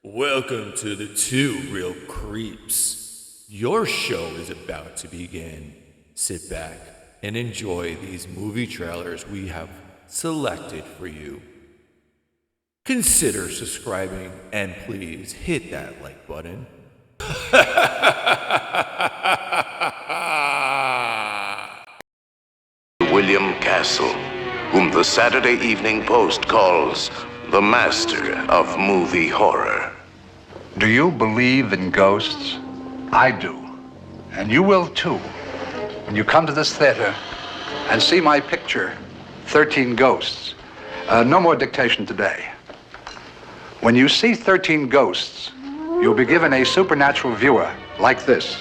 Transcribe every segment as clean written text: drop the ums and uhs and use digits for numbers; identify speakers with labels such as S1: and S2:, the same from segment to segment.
S1: Welcome to the Two Real Creeps. Your show is about to begin. Sit back and enjoy these movie trailers we have selected for you. Consider subscribing and please hit that like button.
S2: William Castle, whom the Saturday Evening Post calls the master of movie horror.
S3: Do you believe in ghosts? I do. And you will too. When you come to this theater and see my picture, 13 Ghosts. No more dictation today. When you see 13 ghosts, you'll be given a supernatural viewer like this,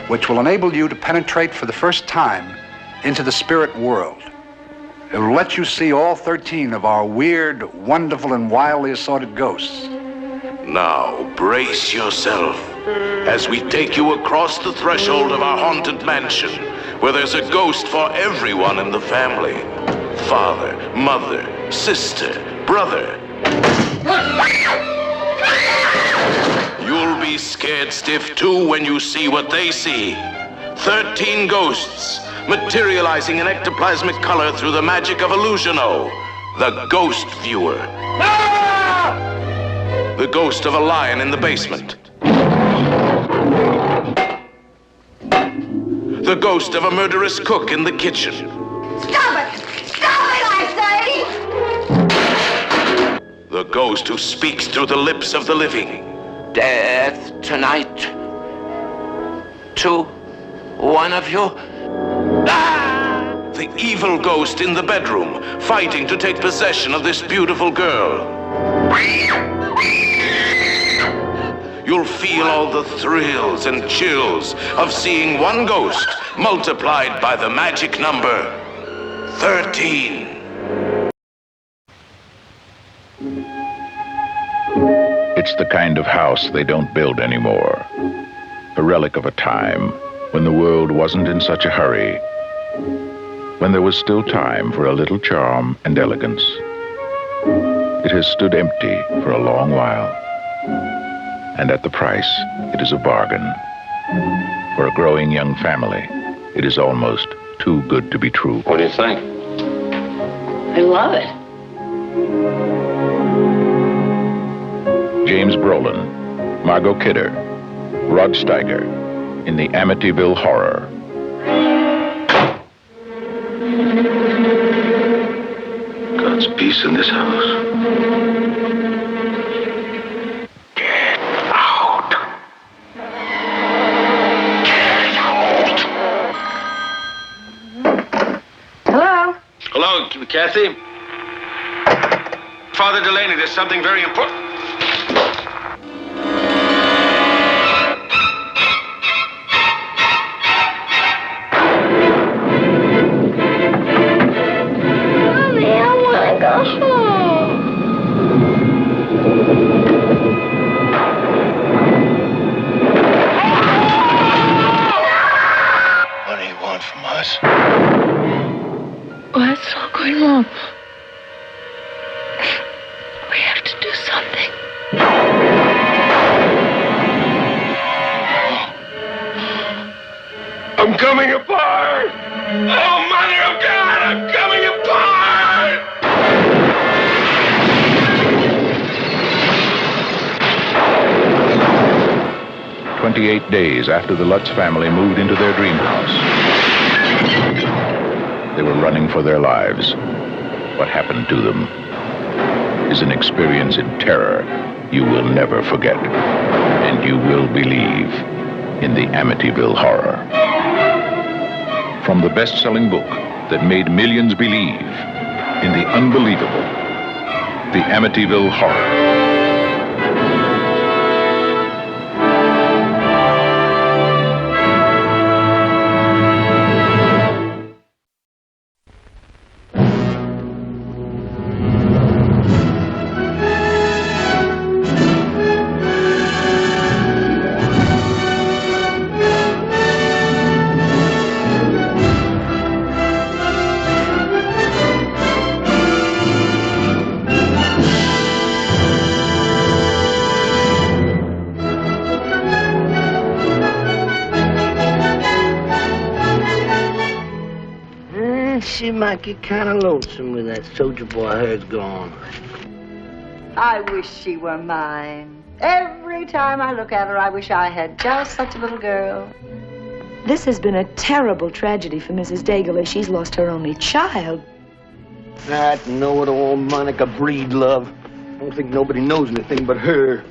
S3: which will enable you to penetrate for the first time into the spirit world. It will let you see all 13 of our weird, wonderful, and wildly assorted ghosts.
S2: Now, brace yourself as we take you across the threshold of our haunted mansion, where there's a ghost for everyone in the family. Father, mother, sister, brother. You'll be scared stiff too when you see what they see. 13 ghosts materializing in ectoplasmic color through the magic of Illusiono, the Ghost Viewer. The ghost of a lion in the basement. The ghost of a murderous cook in the kitchen.
S4: Stop it! Stop it, I say!
S2: The ghost who speaks through the lips of the living.
S5: Death tonight. To one of you.
S2: The evil ghost in the bedroom, fighting to take possession of this beautiful girl. You'll feel all the thrills and chills of seeing one ghost multiplied by the magic number 13.
S6: It's the kind of house they don't build anymore. A relic of a time when the world wasn't in such a hurry, when there was still time for a little charm and elegance. It has stood empty for a long while, and at the price, it is a bargain. For a growing young family, it is almost too good to be true.
S5: What do you think?
S4: I love it.
S6: James Brolin, Margot Kidder, Rod Steiger in the Amityville Horror.
S2: God's peace in this house. Get out. Get out.
S4: Hello?
S7: Hello, Kathy? Father Delaney, there's something very important.
S4: Mommy, I want to go home.
S7: What do you want from us?
S4: What's all going on? We have to do something.
S7: I'm coming apart! Oh, Mother of God, I'm coming apart!
S6: 28 days after the Lutz family moved into their dream house, they were running for their lives. What happened to them is an experience in terror you will never forget, and you will believe in the Amityville Horror. From the best-selling book that made millions believe in the unbelievable, the Amityville Horror.
S8: she might get kind of lonesome when that soldier boy of hers gone.
S9: I wish she were mine. Every time I look at her, I wish I had just such a little girl.
S10: This has been a terrible tragedy for Mrs. Daigle as she's lost her only child.
S8: That know-it-all Monica Breedlove. I don't think nobody knows anything but her.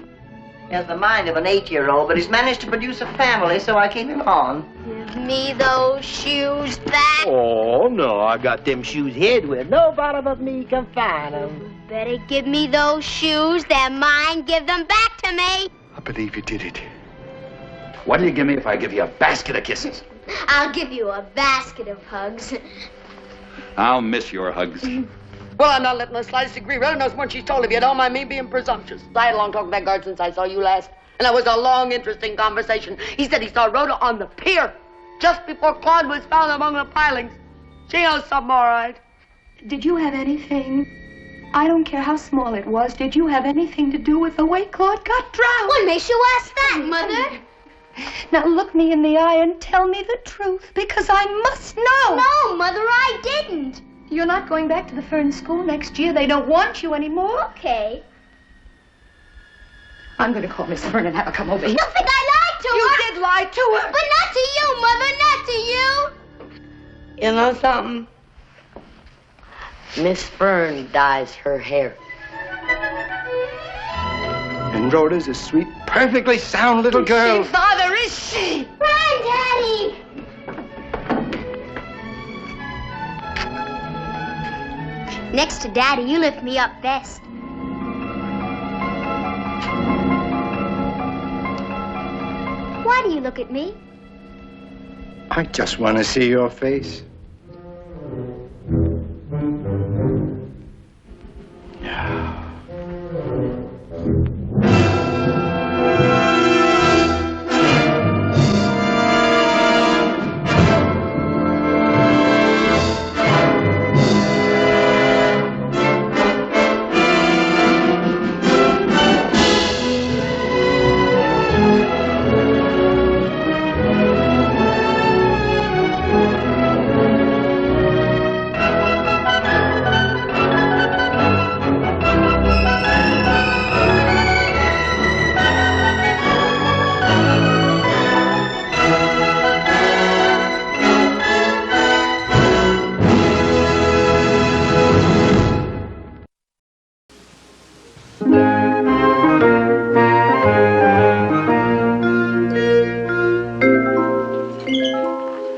S9: He has the mind of an 8-year-old, but he's managed to produce a family, so I keep him on.
S4: Give me those shoes back.
S8: Oh, no, I got them shoes hid where nobody but me can find them.
S4: Better give me those shoes. They're mine. Give them back to me.
S3: I believe you did it. What do you give me if I give you a basket of kisses?
S4: I'll give you a basket of hugs.
S3: I'll miss your hugs.
S9: Well, I'm not letting the slightest degree really knows what she's told of you. Don't mind me being presumptuous. I had a long talk with that guard since I saw you last. And it was a long, interesting conversation. He said he saw Rhoda on the pier just before Claude was found among the pilings. She knows something, all right.
S10: Did you have anything, I don't care how small it was, did you have anything to do with the way Claude got drowned?
S4: What makes you ask that, Mother?
S10: Now look me in the eye and tell me the truth, because I must know.
S4: No, Mother, I didn't.
S10: You're not going back to the Fern School next year. They don't want you anymore.
S4: Okay.
S10: I'm going to call Miss Fern and have her come over here.
S4: You think I lied to her?
S9: You did lie to her.
S4: But not to you, Mother, not to you.
S9: You know something? Miss Fern dyes her hair.
S8: And Rhoda's a sweet, perfectly sound little girl.
S9: Father, is she?
S4: Run, Daddy. Next to Daddy, you lift me up best. Why do you look at me?
S8: I just want to see your face.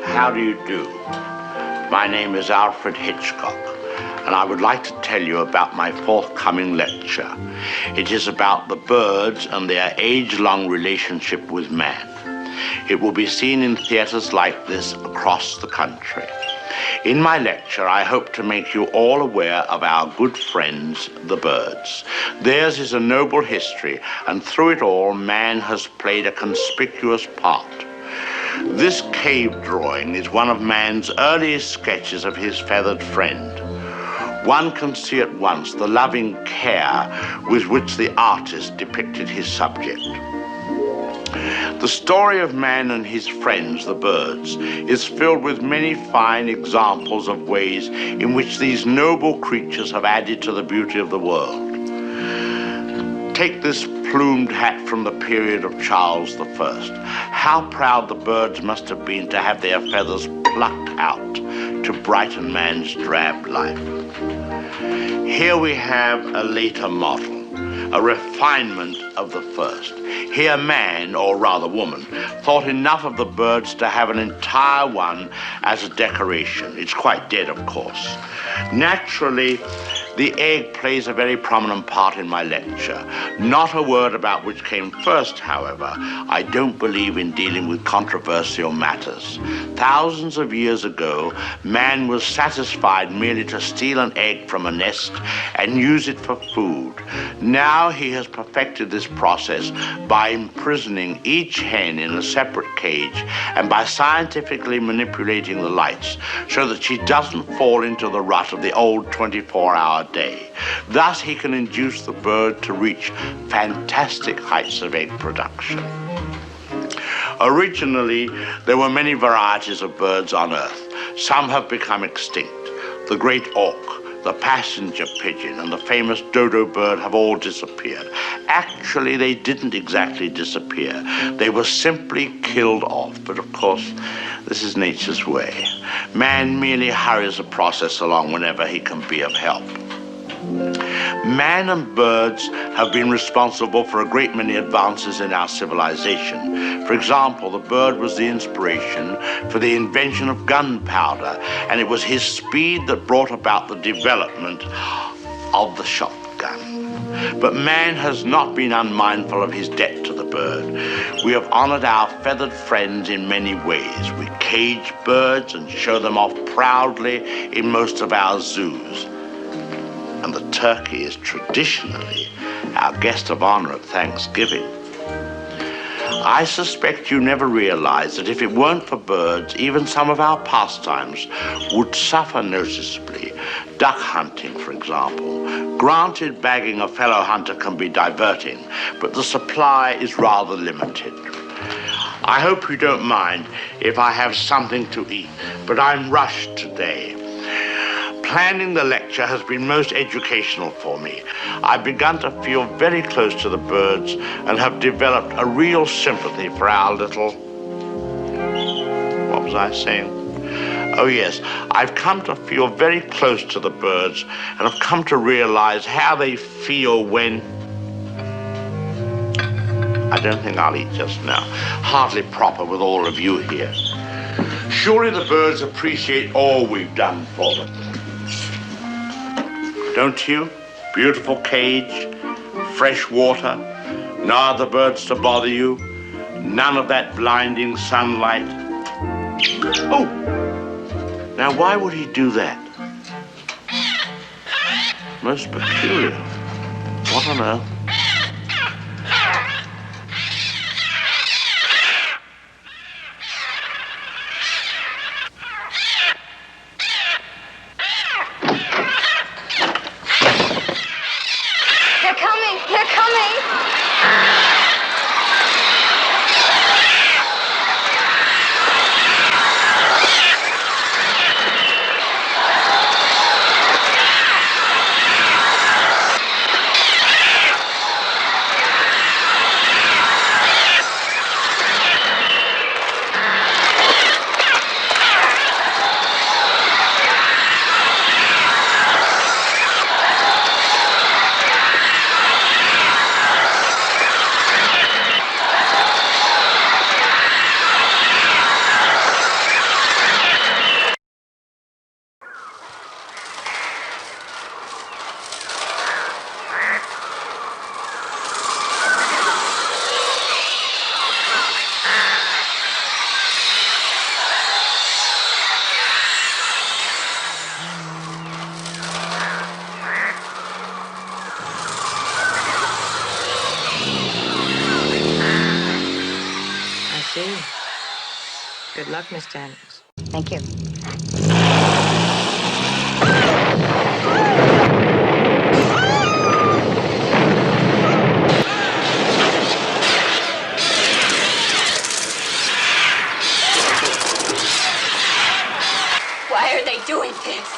S5: How do you do? My name is Alfred Hitchcock, and I would like to tell you about my forthcoming lecture. It is about the birds and their age-long relationship with man. It will be seen in theaters like this across the country. In my lecture, I hope to make you all aware of our good friends, the birds. Theirs is a noble history, and through it all, man has played a conspicuous part. This cave drawing is one of man's earliest sketches of his feathered friend. One can see at once the loving care with which the artist depicted his subject. The story of man and his friends, the birds, is filled with many fine examples of ways in which these noble creatures have added to the beauty of the world. Take this plumed hat from the period of Charles I. How proud the birds must have been to have their feathers plucked out to brighten man's drab life. Here we have a later model, a refinement of the first. Here man, or rather woman, thought enough of the birds to have an entire one as a decoration. It's quite dead, of course. Naturally, the egg plays a very prominent part in my lecture. Not a word about which came first, however. I don't believe in dealing with controversial matters. Thousands of years ago, man was satisfied merely to steal an egg from a nest and use it for food. Now he has perfected this process by imprisoning each hen in a separate cage and by scientifically manipulating the lights so that she doesn't fall into the rut of the old 24-hour day. Thus, he can induce the bird to reach fantastic heights of egg production. Originally, there were many varieties of birds on Earth. Some have become extinct. The great auk, the passenger pigeon, and the famous dodo bird have all disappeared. Actually, they didn't exactly disappear. They were simply killed off. But of course, this is nature's way. Man merely hurries the process along whenever he can be of help. Man and birds have been responsible for a great many advances in our civilization. For example, the bird was the inspiration for the invention of gunpowder, and it was his speed that brought about the development of the shotgun. But man has not been unmindful of his debt to the bird. We have honored our feathered friends in many ways. We cage birds and show them off proudly in most of our zoos. And the turkey is traditionally our guest of honor at Thanksgiving. I suspect you never realized that if it weren't for birds, even some of our pastimes would suffer noticeably. Duck hunting, for example. Granted, bagging a fellow hunter can be diverting, but the supply is rather limited. I hope you don't mind if I have something to eat, but I'm rushed today. Planning the lecture has been most educational for me. I've begun to feel very close to the birds and have developed a real sympathy for our little... What was I saying? Oh yes, I've come to feel very close to the birds and have come to realize how they feel when... I don't think I'll eat just now. Hardly proper with all of you here. Surely the birds appreciate all we've done for them. Don't you? Beautiful cage, fresh water, no other birds to bother you, none of that blinding sunlight. Oh, now why would he do that? Most peculiar. What on earth?
S11: Good luck, Miss Janice.
S12: Thank you.
S10: Why are they doing this?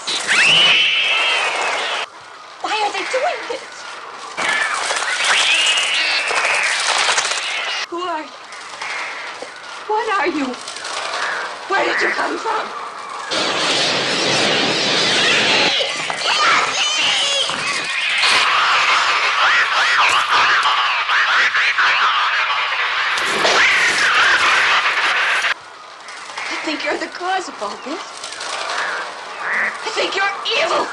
S10: Why are they doing this? Who are you? What are you? Where did you come from? I think you're the cause of all this. I think you're evil.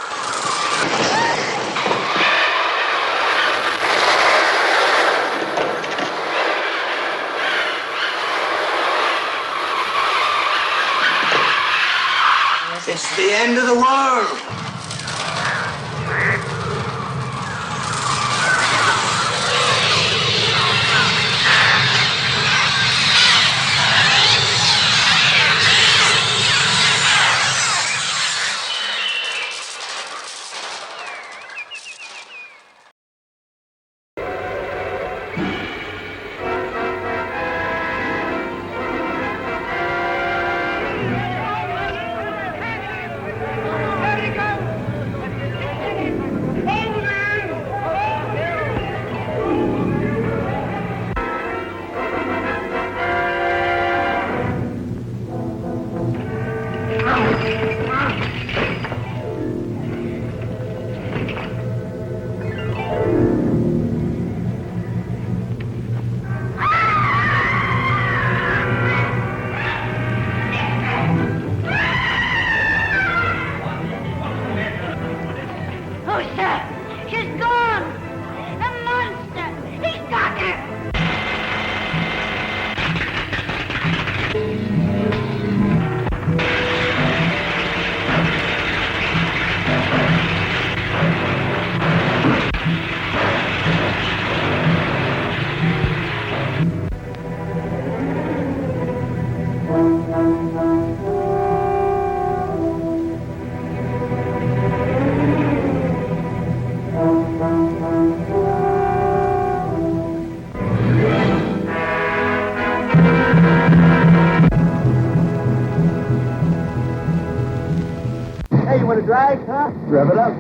S8: It's the end of the world.
S7: Let it go!
S8: Want to drag, huh? Rev it up.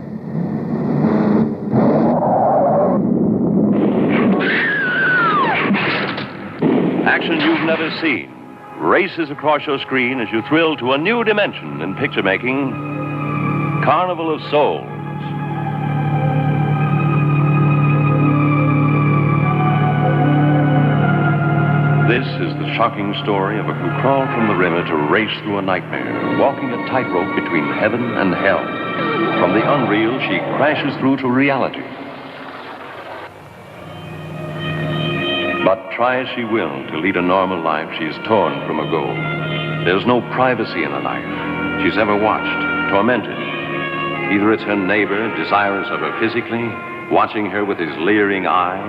S12: Action you've never seen races across your screen as you thrill to a new dimension in picture making. Carnival of Souls. This is the shocking story of a who crawled from the river to race through a nightmare, walking a tightrope between heaven and hell. From the unreal, she crashes through to reality. But try as she will to lead a normal life, she is torn from her goal. There's no privacy in a life she's ever watched, tormented. Either it's her neighbor, desirous of her physically, watching her with his leering eye,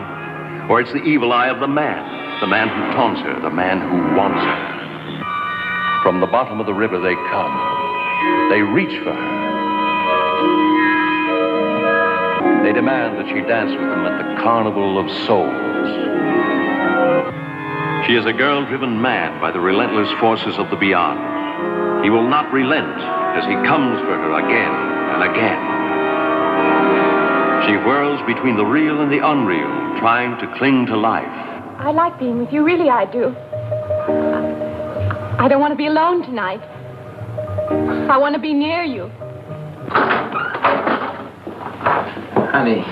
S12: or it's the evil eye of the man who taunts her, the man who wants her. From the bottom of the river they come. They reach for her. They demand that she dance with them at the Carnival of Souls. She is a girl driven mad by the relentless forces of the beyond. He will not relent as he comes for her again and again. She whirls between the real and the unreal, trying to cling to life.
S13: I like being with you, really I do. I don't want to be alone tonight. I want to be near you.
S14: Honey,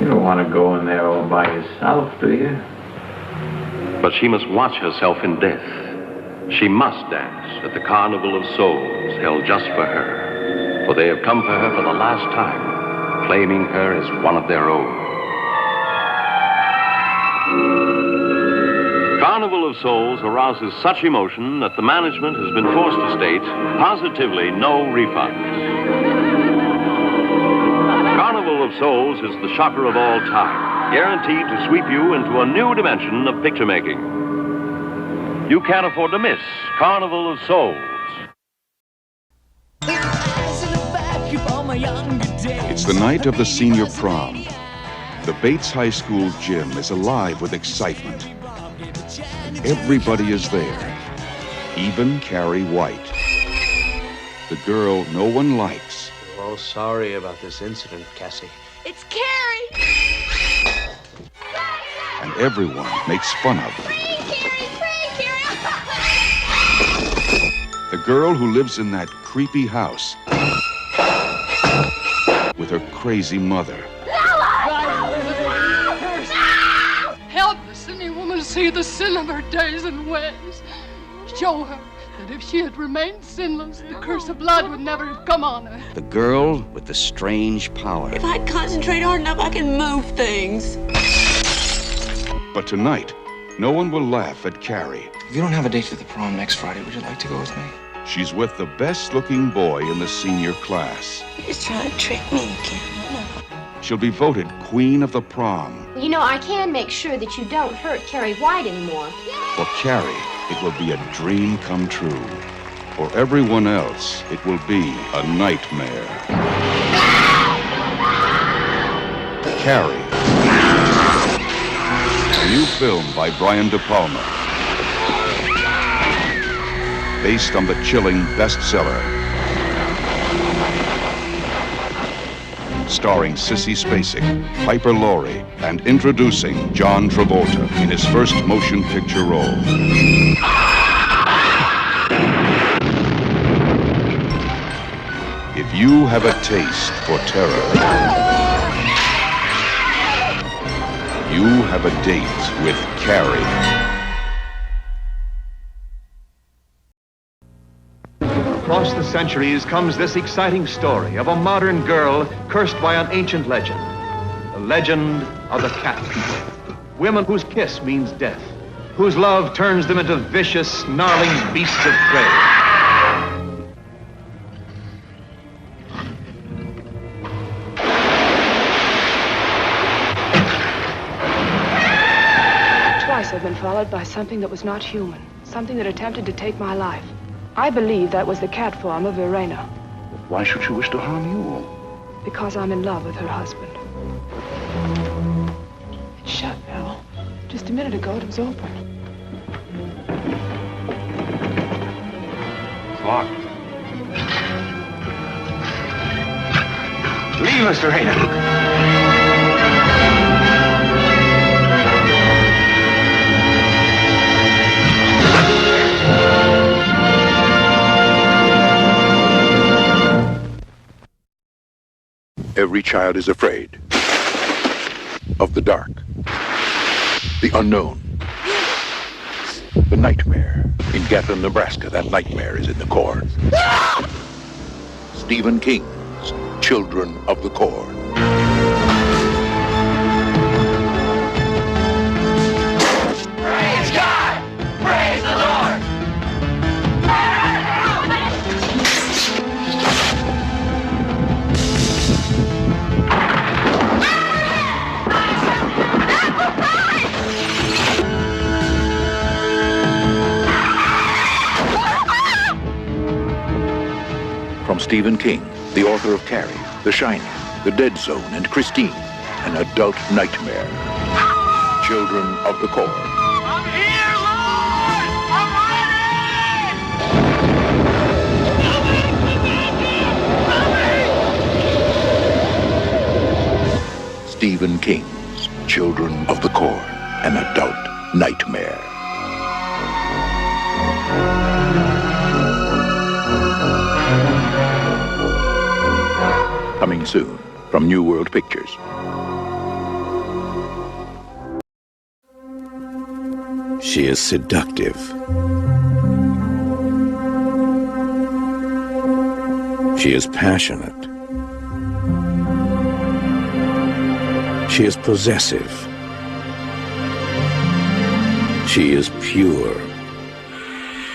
S14: you don't want to go in there all by yourself, do you?
S12: But she must watch herself in death. She must dance at the Carnival of Souls held just for her. For they have come for her for the last time, claiming her as one of their own. Carnival of Souls arouses such emotion that the management has been forced to state positively no refunds. Carnival of Souls is the shocker of all time, guaranteed to sweep you into a new dimension of picture making. You can't afford to miss Carnival of Souls.
S15: It's the night of the senior prom. The Bates High School gym is alive with excitement. Everybody is there, even Carrie White, the girl no one likes.
S8: We're all sorry about this incident, Cassie.
S13: It's Carrie!
S15: And everyone makes fun of her. The girl who lives in that creepy house with her crazy mother.
S16: Help the sinning woman see the sin of her days and ways. Show her that if she had remained sinless, the curse of blood would never have come on her.
S17: The girl with the strange power.
S11: If I concentrate hard enough, I can move things.
S15: But tonight, no one will laugh at Carrie.
S18: If you don't have a date for the prom next Friday, would you like to go with me?
S15: She's with the best-looking boy in the senior class.
S11: You're just trying to trick me again.
S15: She'll be voted queen of the prom.
S19: You know, I can make sure that you don't hurt Carrie White anymore.
S15: For Carrie, it will be a dream come true. For everyone else, it will be a nightmare. Carrie. A new film by Brian De Palma. Based on the chilling bestseller. Starring Sissy Spacek, Piper Laurie, and introducing John Travolta in his first motion picture role. If you have a taste for terror, you have a date with Carrie.
S20: Across the centuries comes this exciting story of a modern girl cursed by an ancient legend. The legend of the cat people. Women whose kiss means death, whose love turns them into vicious, snarling beasts of prey.
S21: Twice I've been followed by something that was not human, something that attempted to take my life. I believe that was the cat form of Verena.
S15: Why should she wish to harm you?
S21: Because I'm in love with her husband. It's shut now. Just a minute ago, it was open.
S20: It's locked. Leave us, Serena.
S15: Every child is afraid of the dark, the unknown, the nightmare. In Gatlin, Nebraska, that nightmare is in the corn. Stephen King's Children of the Corn.
S7: Praise God! Praise the Lord!
S15: From Stephen King, the author of Carrie, The Shining, The Dead Zone, and Christine, an adult nightmare. Children of the Corn.
S7: I'm here, Lord! I'm ready!
S15: Stephen King's Children of the Corn, an adult nightmare. Coming soon from New World Pictures.
S1: She is seductive. She is passionate. She is possessive. She is pure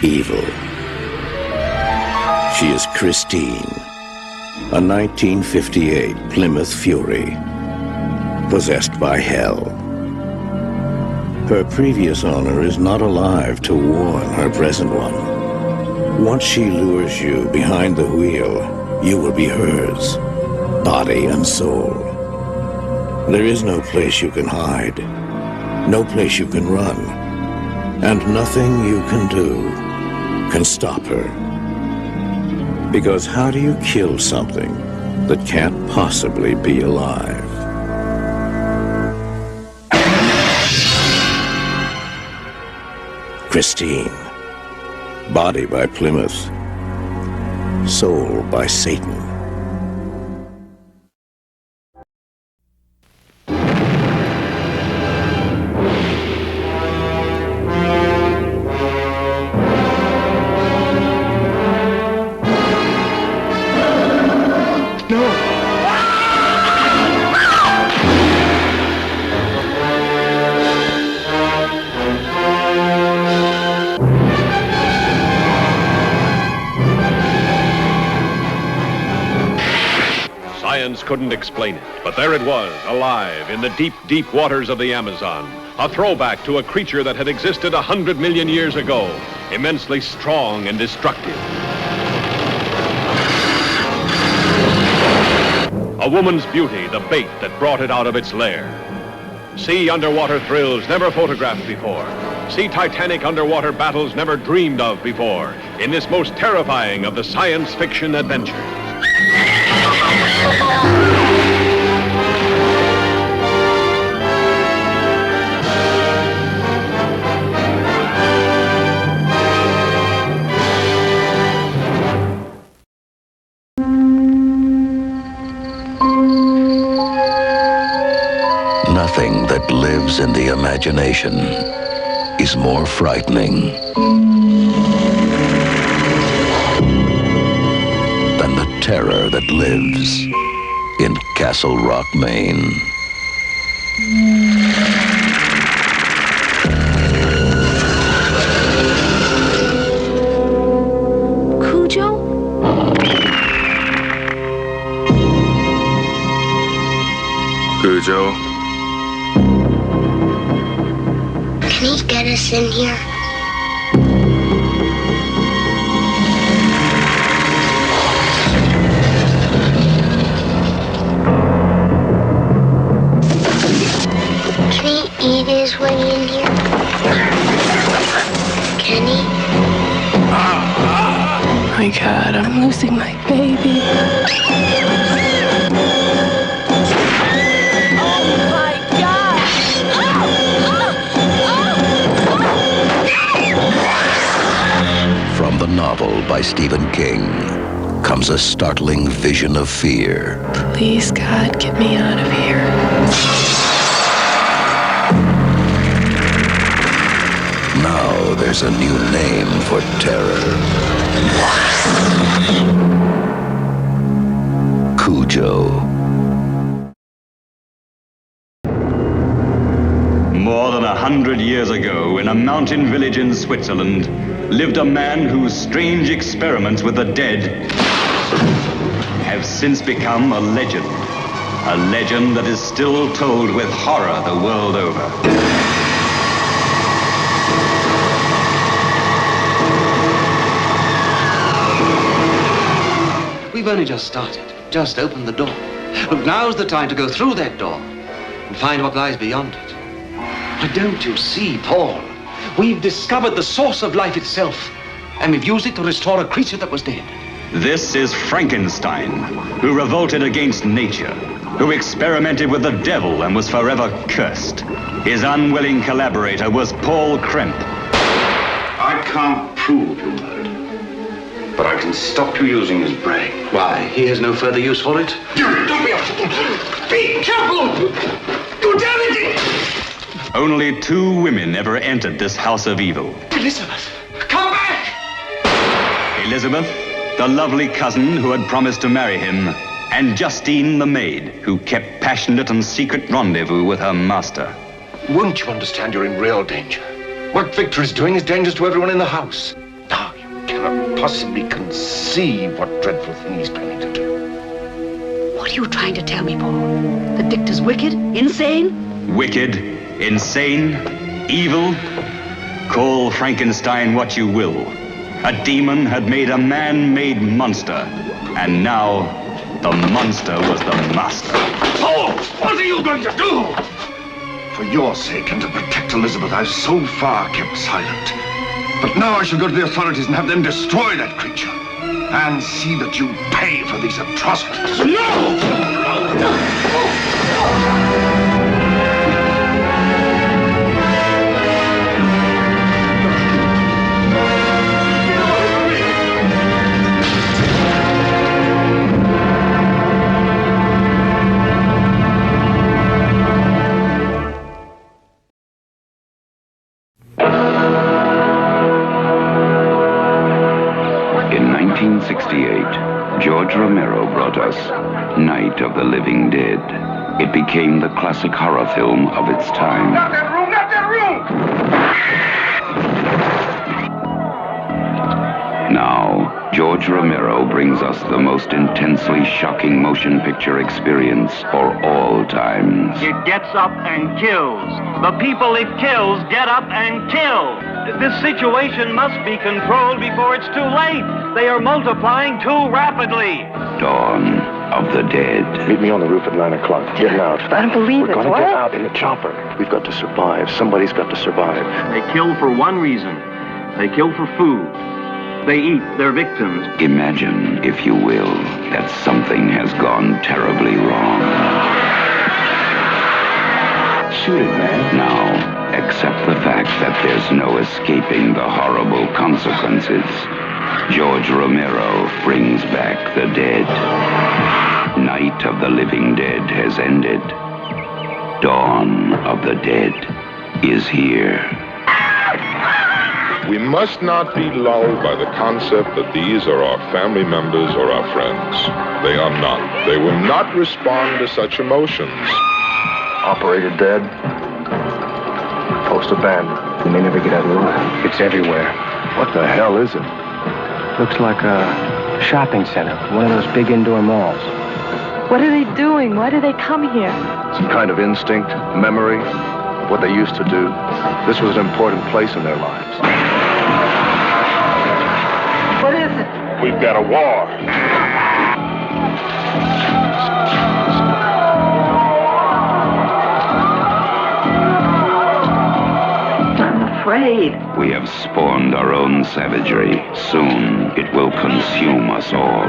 S1: evil. She is Christine, a 1958 Plymouth Fury, possessed by hell. Her previous owner is not alive to warn her present one. Once she lures you behind the wheel, you will be hers, body and soul. There is no place you can hide, no place you can run, and nothing you can do can stop her. Because how do you kill something that can't possibly be alive? Christine, body by Plymouth, soul by Satan.
S12: Couldn't explain it, but there it was, alive in the deep, deep waters of the Amazon. A throwback to a creature that had existed 100 million years ago, immensely strong and destructive. A woman's beauty, the bait that brought it out of its lair. See underwater thrills never photographed before. See titanic underwater battles never dreamed of before in this most terrifying of the science fiction adventures.
S22: Nothing that lives in the imagination is more frightening than the terror that lives in Castle Rock, Maine.
S19: Cujo?
S23: Cujo?
S4: Can he get us in here? Can he eat his way in here? Can he?
S11: My God, I'm losing my baby.
S22: by Stephen King, comes a startling vision of fear.
S11: Please, God, get me out of here.
S22: Now there's a new name for terror. Cujo.
S2: More than 100 years ago, in a mountain village in Switzerland, lived a man whose strange experiments with the dead have since become a legend. A legend that is still told with horror the world over.
S6: We've only just started, just opened the door. But now's the time to go through that door and find what lies beyond it. But don't you see, Paul? We've discovered the source of life itself, and we've used it to restore a creature that was dead.
S2: This is Frankenstein, who revolted against nature, who experimented with the devil and was forever cursed. His unwilling collaborator was Paul Kremp.
S23: I can't prove you murdered, but I can stop you using his brain.
S6: Why, he has no further use for it?
S23: Don't be a fool! Be careful! You damage it!
S2: Only 2 women ever entered this house of evil.
S6: Elizabeth, come back!
S2: Elizabeth, the lovely cousin who had promised to marry him, and Justine, the maid, who kept passionate and secret rendezvous with her master.
S23: Won't you understand you're in real danger? What Victor is doing is dangerous to everyone in the house. Now, you cannot possibly conceive what dreadful thing he's planning to do.
S9: What are you trying to tell me, Paul? That Victor's wicked? Insane?
S2: Wicked, insane, evil. Call Frankenstein what you will. A demon had made a man-made monster, and now the monster was the master.
S23: Oh, what are you going to do? For your sake and to protect Elizabeth, I've so far kept silent. But now I shall go to the authorities and have them destroy that creature. And see that you pay for these atrocities. No!
S22: In 1968, George Romero brought us Night of the Living Dead. It became the classic horror film of its time.
S7: Not that room! Not that room!
S22: Now, George Romero brings us the most intensely shocking motion picture experience for all times.
S24: It gets up and kills. The people it kills get up and kill. This situation must be controlled before it's too late. They are multiplying too rapidly.
S22: Dawn of the Dead.
S23: Meet me on the roof at 9 o'clock. Getting out.
S10: I don't believe it.
S23: We're going to
S10: What?
S23: get out in the chopper. We've got to survive. Somebody's got to survive.
S24: They kill for one reason. They kill for food. They eat their victims.
S22: Imagine, if you will, that something has gone terribly wrong.
S23: Shoot it, man.
S22: Now, accept the fact that there's no escaping the horrible consequences. George Romero brings back the dead. Night of the Living Dead has ended. Dawn of the Dead is here.
S25: We must not be lulled by the concept that these are our family members or our friends. They are not. They will not respond to such emotions.
S23: Operator dead. Post abandoned. We may never get out alive. It's everywhere. What the hell is it?
S26: Looks like a shopping center, one of those big indoor malls.
S10: What are they doing? Why do they come here?
S23: Some kind of instinct, memory of what they used to do. This was an important place in their lives.
S10: What is it?
S25: We've got a war.
S10: Afraid.
S22: We have spawned our own savagery. Soon, it will consume us all.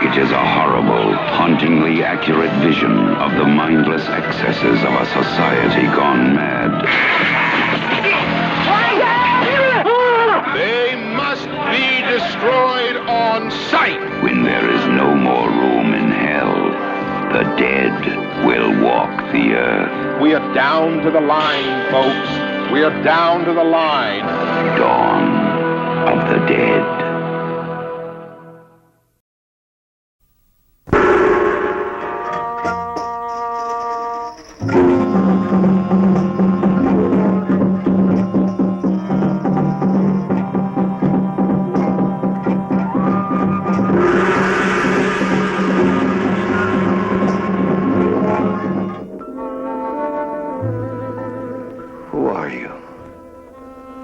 S22: It is a horrible, hauntingly accurate vision of the mindless excesses of a society gone mad.
S23: destroyed on sight.
S22: When there is no more room in hell, the dead will walk the earth.
S23: We are down to the line, folks. We are down to the line.
S22: Dawn of the Dead.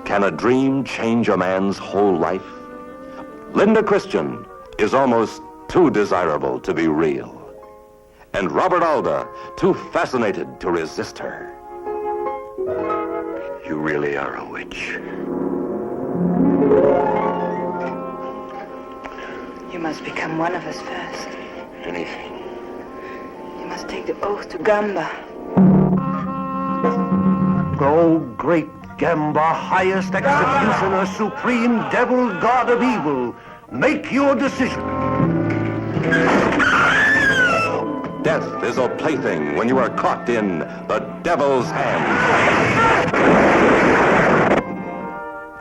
S3: Can a dream change a man's whole life? Linda Christian is almost too desirable to be real. And Robert Alda, too fascinated to resist her.
S22: You really are a witch.
S5: You must become one of us first.
S22: Anything.
S5: You must take the oath to Gamba.
S8: O great Gamba, highest executioner, supreme devil, god of evil, make your decision.
S3: Death is a plaything when you are caught in the devil's hands.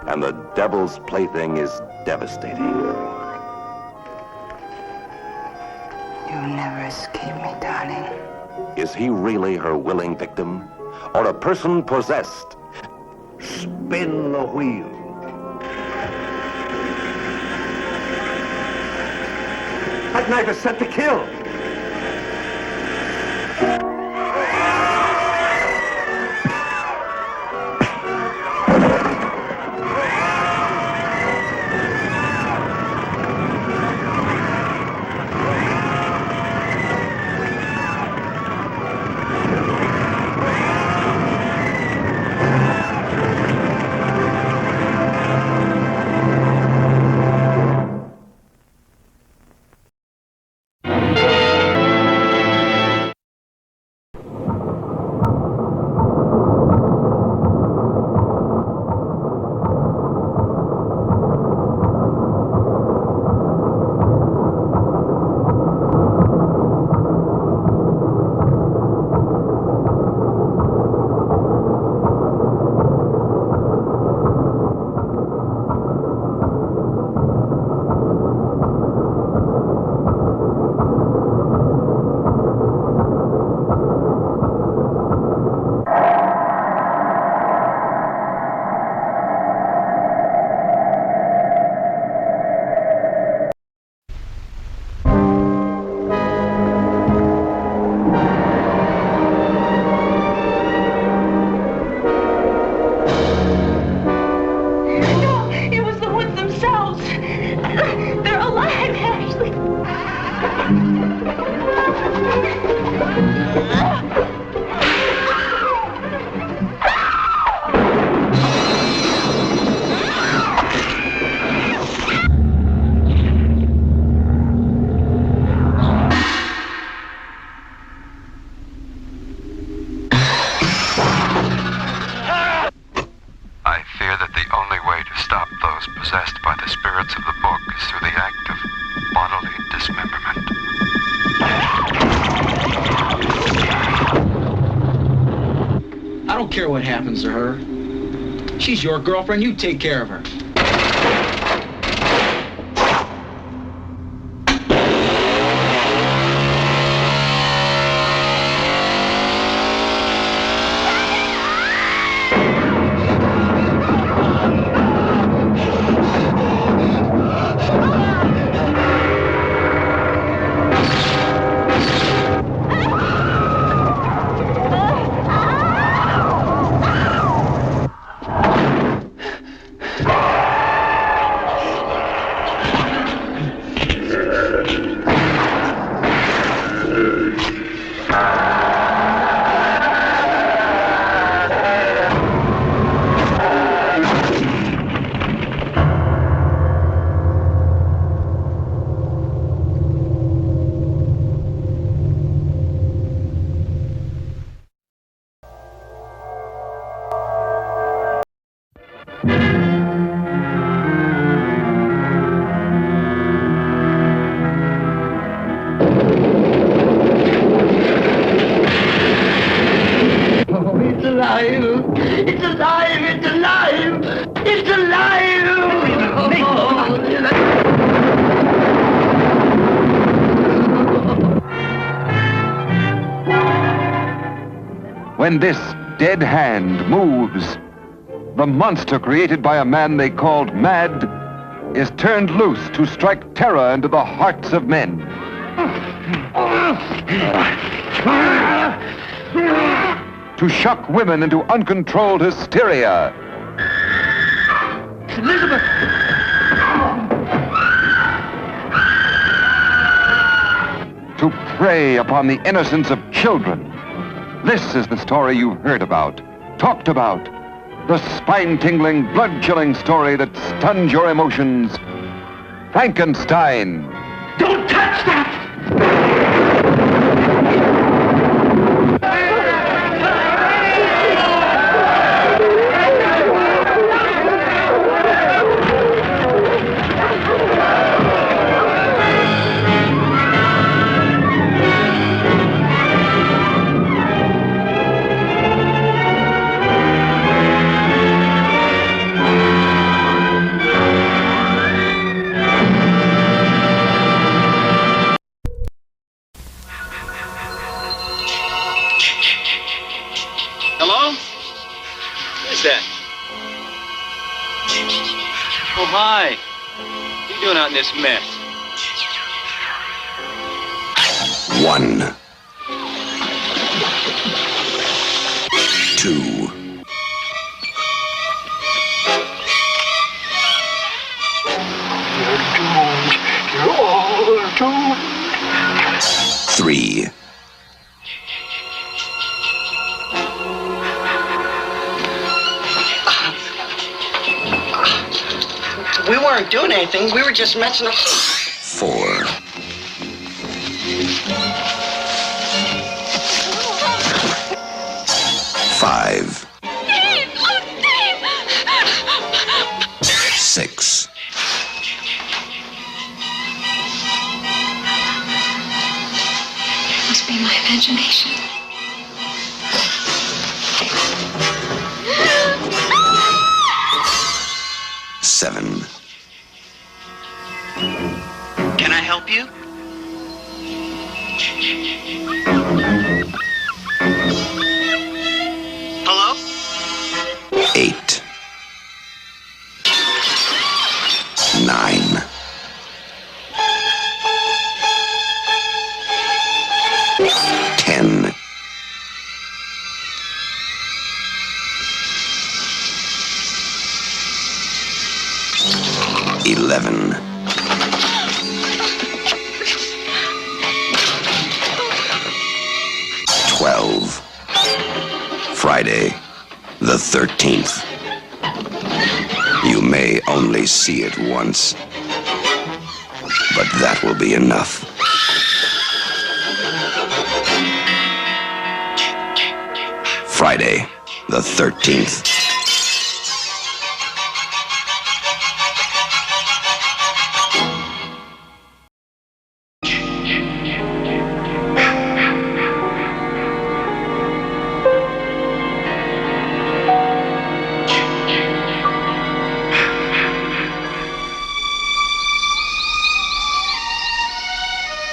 S3: And the devil's plaything is devastating.
S5: You'll never escape me, darling.
S3: Is he really her willing victim? Or a person possessed?
S8: Spin the wheel. That knife is set to kill.
S18: What happens to her? She's your girlfriend, you take care of her.
S7: It's alive! It's alive! It's alive! It's alive!
S13: When this dead hand moves, the monster created by a man they called Mad is turned loose to strike terror into the hearts of men. To shock women into uncontrolled hysteria.
S7: Elizabeth!
S13: To prey upon the innocence of children. This is the story you've heard about, talked about. The spine-tingling, blood-chilling story that stuns your emotions. Frankenstein.
S7: Don't touch that!
S14: Oh, hi. What are you doing out in this mess?
S1: 1, 2, 3.
S9: We weren't doing anything. We were just messing up.
S1: 4. 5. 6. 7.
S9: Can I help you? Hello?
S1: 8. 9. 10. 11. 12. Friday, the 13th. You may only see it once, but that will be enough. Friday, the 13th.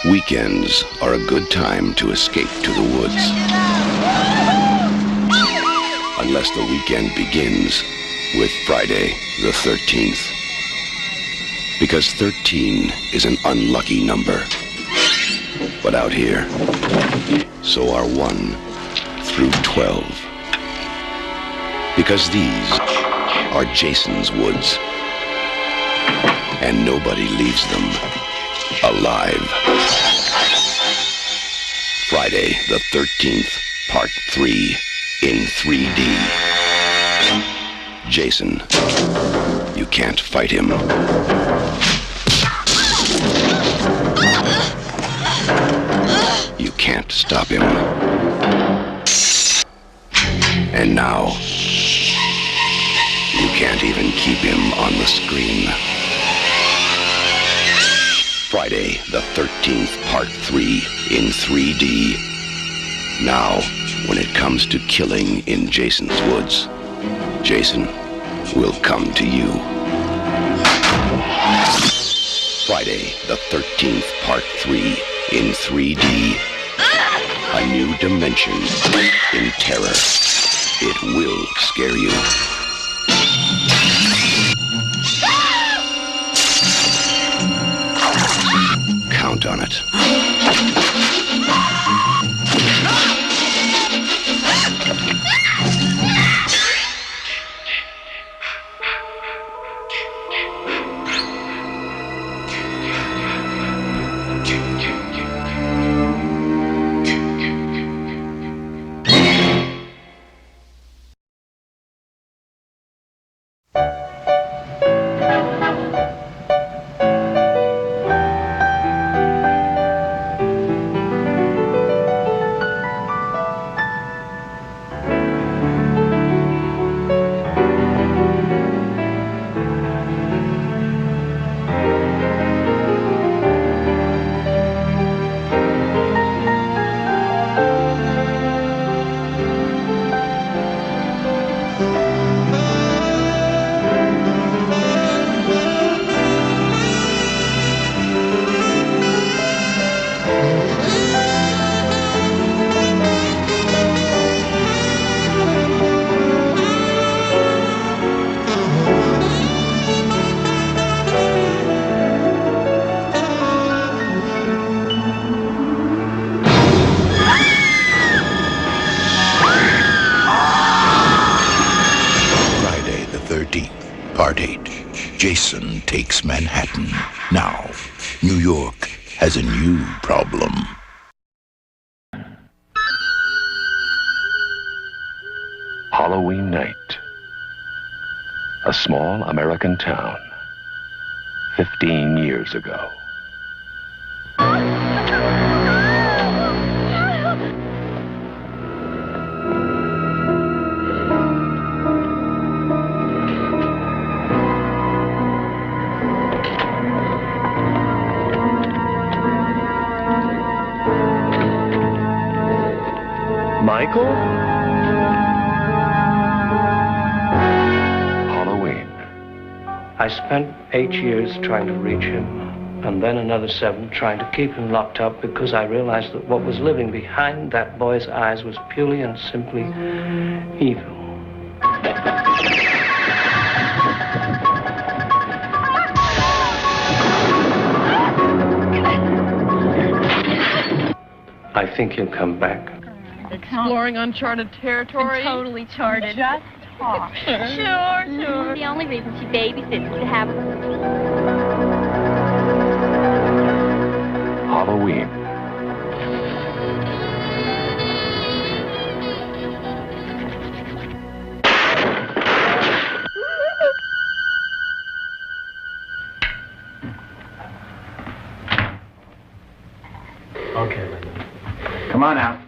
S1: Weekends are a good time to escape to the woods. Unless the weekend begins with Friday the 13th. Because 13 is an unlucky number. But out here, so are 1 through 12. Because these are Jason's woods. And nobody leaves them alive. Friday the 13th, Part 3, in 3D. Jason, you can't fight him. You can't stop him. And now, you can't even keep him on the screen. Friday the 13th, Part 3, in 3D. Now,
S12: when it comes to killing in Jason's woods, Jason will come to you. Friday the 13th, Part 3, in 3D. A new dimension in terror. It will scare you. Count on it.
S15: Jason Takes Manhattan. Now, New York has a new problem.
S16: Halloween night. A small American town. 15 years ago.
S26: Michael?
S16: Halloween.
S26: I spent 8 years trying to reach him, and then another 7 trying to keep him locked up because I realized that what was living behind that boy's eyes was purely and simply evil. I think he'll come back.
S17: Exploring uncharted territory.
S20: Totally charted.
S17: Just talk.
S20: Sure. The only reason she babysits is to have
S16: Halloween.
S26: Okay, Linda.
S21: Come on out.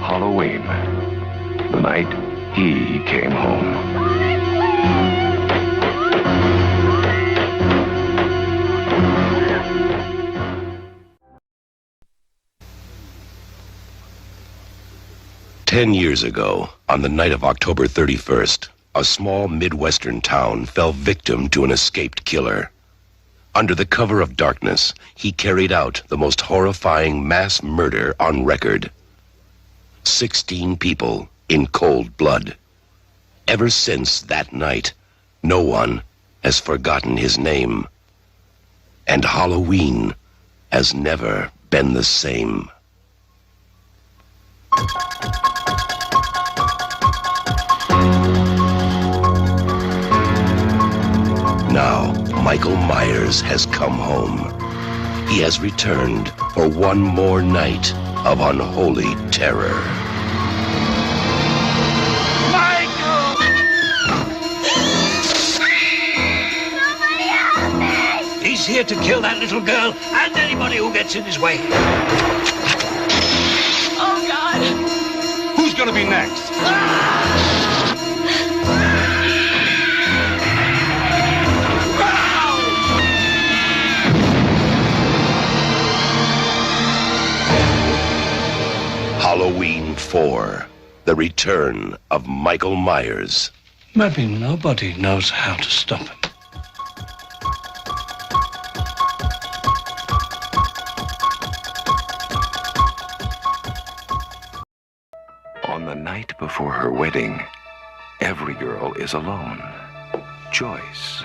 S16: Halloween. The night he came home.
S12: Ten years ago, on the night of October 31st, a small Midwestern town fell victim to an escaped killer. Under the cover of darkness, he carried out the most horrifying mass murder on record. 16 people in cold blood. Ever since that night, no one has forgotten his name. And Halloween has never been the same. Now, Michael Myers has come home. He has returned for one more night of unholy terror.
S7: Michael!
S2: He's here to kill that little girl and anybody who gets in his way.
S7: Oh, God!
S2: Who's gonna be next?
S12: Halloween 4, The Return of Michael Myers.
S26: Maybe nobody knows how to stop him.
S15: On the night before her wedding, every girl is alone. Joyce.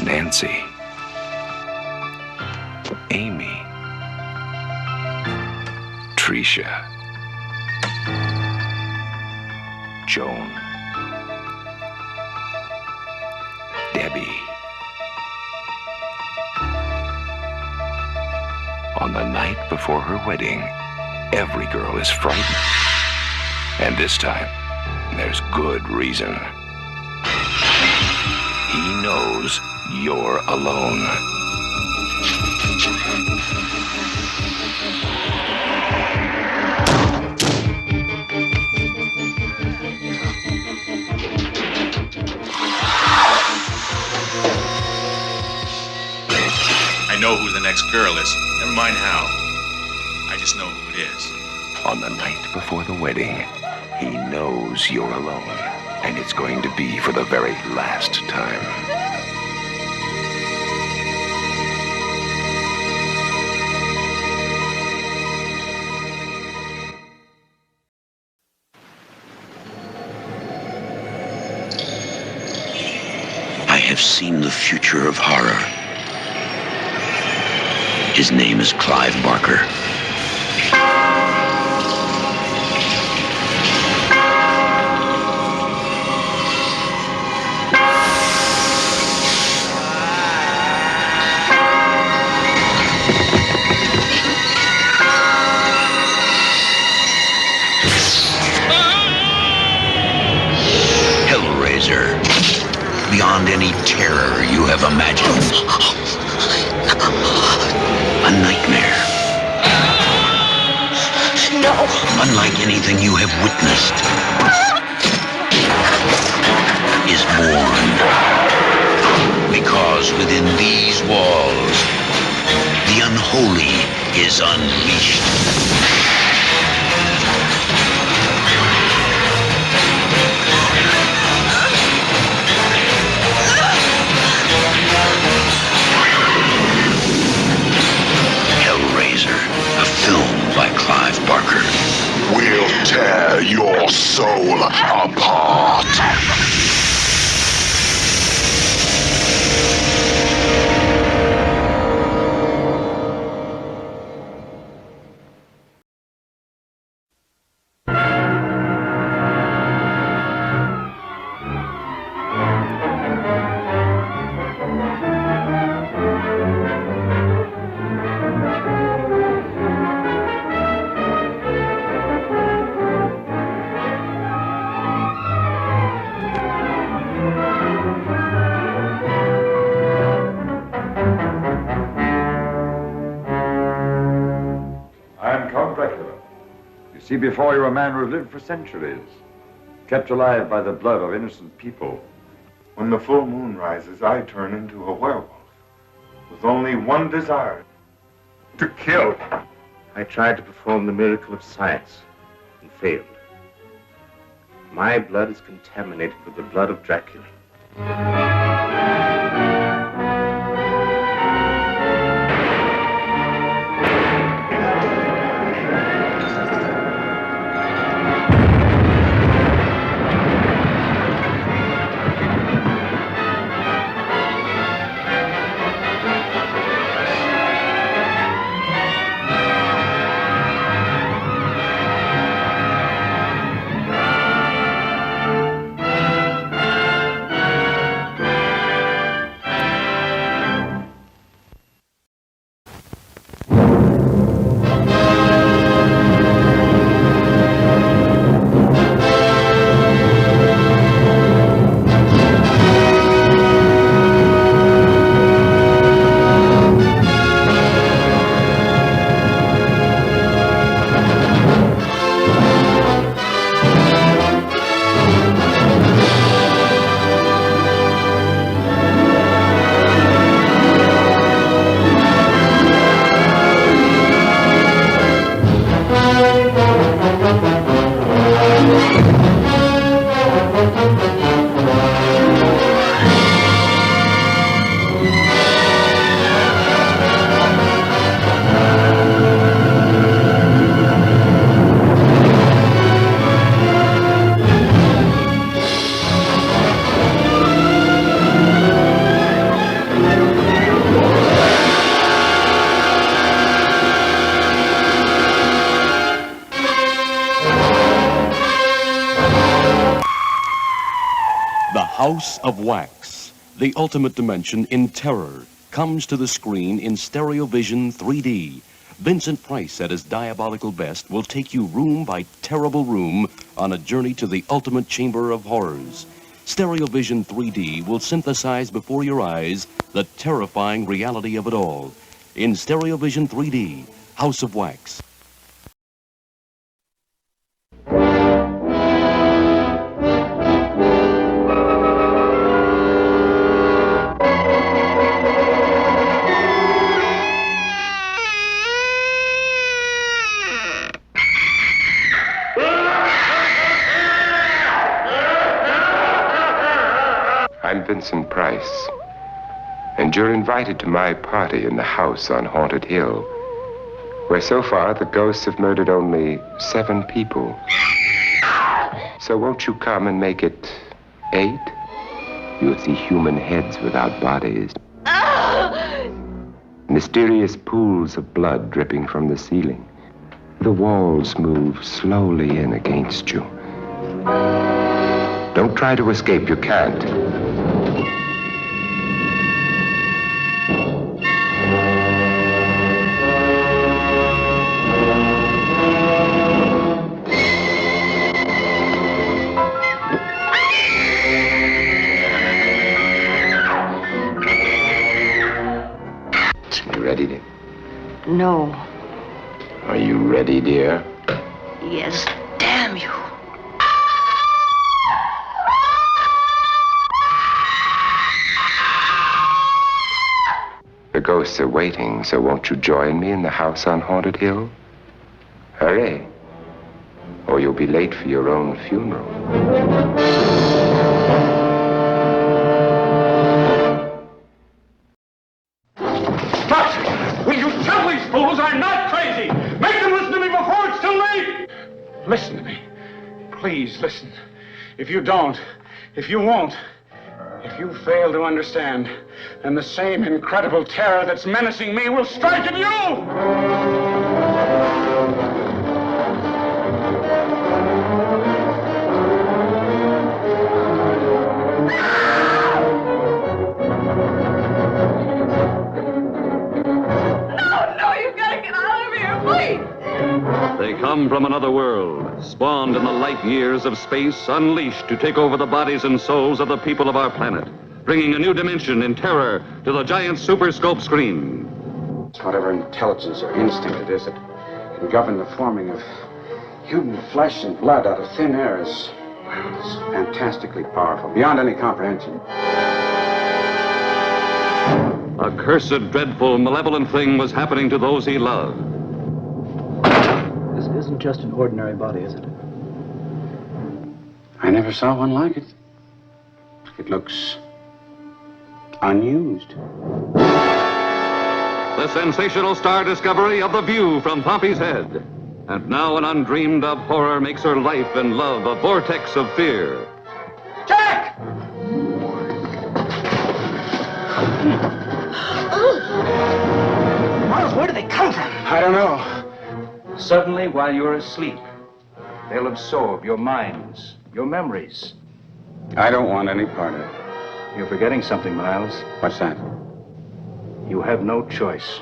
S15: Nancy. Amy. Tricia. Joan. Debbie. On the night before her wedding, every girl is frightened. And this time, there's good reason. He knows you're alone.
S4: I know who the next girl is. Never mind how. I just know who it is.
S15: On the night before the wedding, he knows you're alone. And it's going to be for the very last time.
S2: I have seen the future of horror. His name is Clive Barker. Hellraiser. Beyond any terror you have imagined. A nightmare.
S7: No.
S2: Unlike anything you have witnessed, is born. Because within these walls, the unholy is unleashed. A film by Clive Barker.
S15: We'll tear your soul apart.
S6: See before you a man who has lived for centuries, kept alive by the blood of innocent people.
S11: When the full moon rises, I turn into a werewolf, with only one desire, to kill.
S19: I tried to perform the miracle of science and failed. My blood is contaminated with the blood of Dracula.
S10: House of Wax, the ultimate dimension in terror, comes to the screen in Stereovision 3D. Vincent Price, at his diabolical best, will take you room by terrible room on a journey to the ultimate chamber of horrors. Stereovision 3D will synthesize before your eyes the terrifying reality of it all. In Stereovision 3D, House of Wax.
S15: I'm Vincent Price, and you're invited to my party in the house on Haunted Hill, where so far the ghosts have murdered only 7 people. So won't you come and make it 8? You'll see human heads without bodies. Mysterious pools of blood dripping from the ceiling. The walls move slowly in against you. Don't try to escape, you can't. You ready, dear?
S9: No.
S15: Are you ready, dear?
S9: Yes, damn you.
S15: The ghosts are waiting, so won't you join me in the house on Haunted Hill? Hurry, or you'll be late for your own funeral.
S7: Stop! Will you tell these fools I'm not crazy? Make them listen to me before it's too late! Listen to me. Please listen. If you don't, if you won't, if you fail to understand, then the same incredible terror that's menacing me will strike at you!
S21: They come from another world, spawned in the light years of space, unleashed to take over the bodies and souls of the people of our planet, bringing a new dimension in terror to the giant Super Scope screen.
S22: Whatever intelligence or instinct it is that can govern the forming of human flesh and blood out of thin air is fantastically powerful, beyond any comprehension.
S21: A cursed, dreadful, malevolent thing was happening to those he loved.
S22: This isn't just an ordinary body, is it? I never saw one like it. It looks unused.
S21: The sensational star discovery of The View from Pompey's Head. And now an undreamed of horror makes her life and love a vortex of fear.
S7: Jack!
S18: Miles, where do they come from?
S22: I don't know.
S26: Suddenly, while you're asleep, they'll absorb your minds, your memories.
S22: I don't want any part of it.
S26: You're forgetting something, Miles.
S22: What's that?
S26: You have no choice.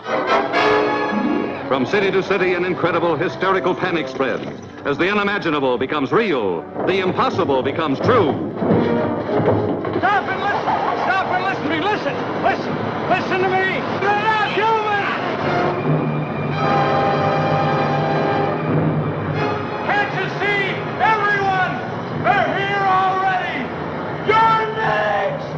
S21: From city to city, an incredible hysterical panic spreads. As the unimaginable becomes real, the impossible becomes true.
S7: Stop and listen! Stop and listen to me! Listen! Listen! Listen to me! They're not human! Can't you see? Everyone! They're here already! You're next!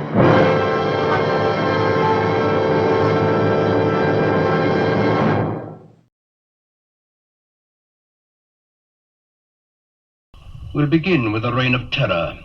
S23: We'll begin with a reign of terror.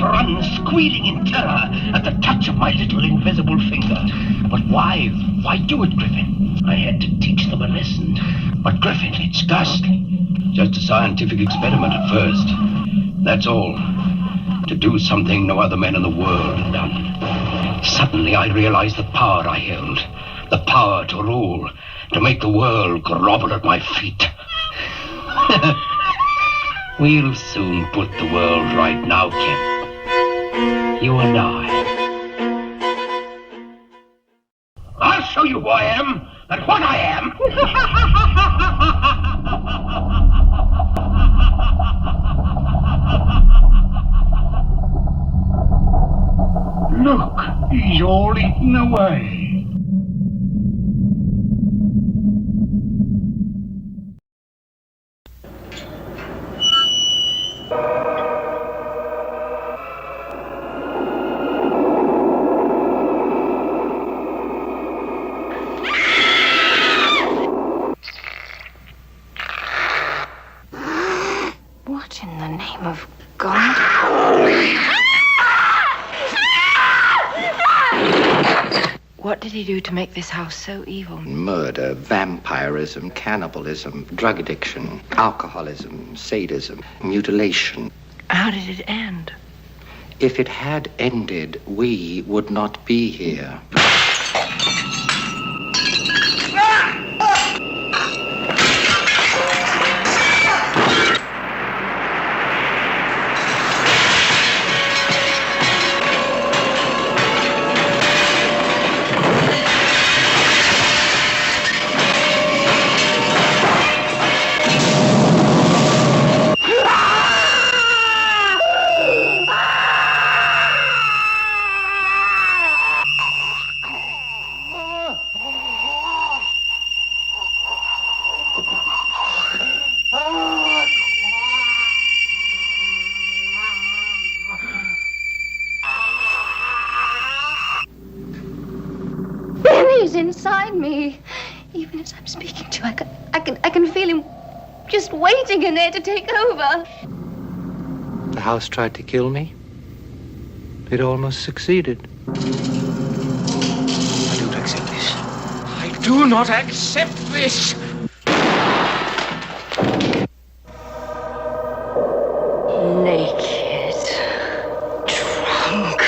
S23: Run squealing in terror at the touch of my little invisible finger. But why? Why do it, Griffin? I had to teach them a lesson. But Griffin, it's ghastly. Just a scientific experiment at first. That's all. To do something no other man in the world had done. Suddenly I realized the power I held. The power to rule, to make the world grovel at my feet. We'll soon put the world right now, Kemp. You and I. I'll show you who I am and what I am.
S2: Look, he's all eaten away.
S3: What in the name of God? What did he do to make this house so evil?
S5: Murder, vampirism, cannibalism, drug addiction, alcoholism, sadism, mutilation.
S3: How did it end?
S5: If it had ended, we would not be here.
S8: Inside me. Even as I'm speaking to you, I can feel him just waiting in there to take over.
S5: The house tried to kill me. It almost succeeded.
S2: I don't accept this. I do not accept this.
S3: Naked, drunk,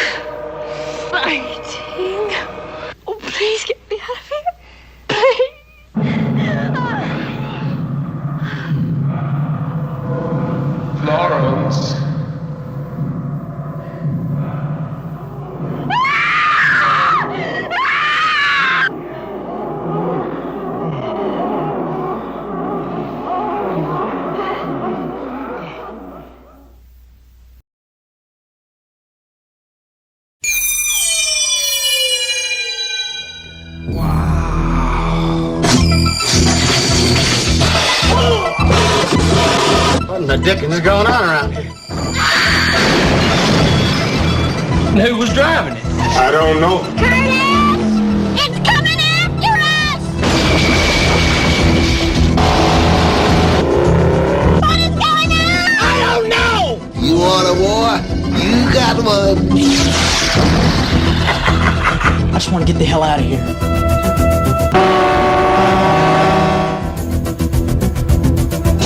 S3: fighting. Oh, please get me out of here. Please.
S2: Florence.
S18: What in the dickens is going on around here?
S2: And who was driving it?
S11: I don't know.
S8: It's coming after us! What is going on?
S2: I don't know!
S13: You want a war? You got one.
S18: I just want to get the hell out of here.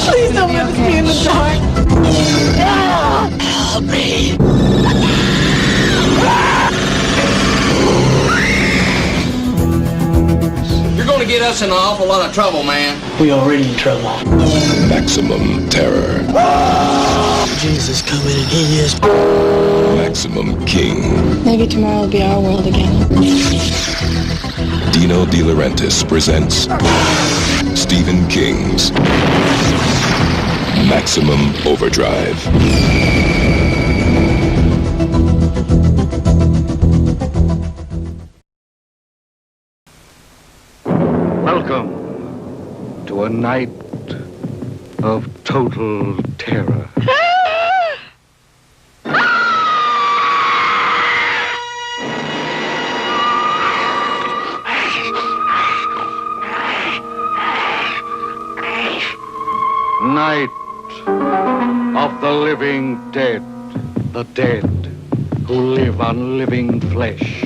S18: Please don't let us be in the dark.
S2: Help me!
S18: You're going to get us in an awful lot of trouble, man.
S13: We already in trouble.
S12: Maximum terror.
S13: Jesus coming and he is.
S12: Maximum King.
S17: Maybe tomorrow will be our world again.
S12: Dino De Laurentiis presents Stephen King's Maximum Overdrive.
S21: Welcome to a night of total terror. Night of the living dead, the dead who live on living flesh.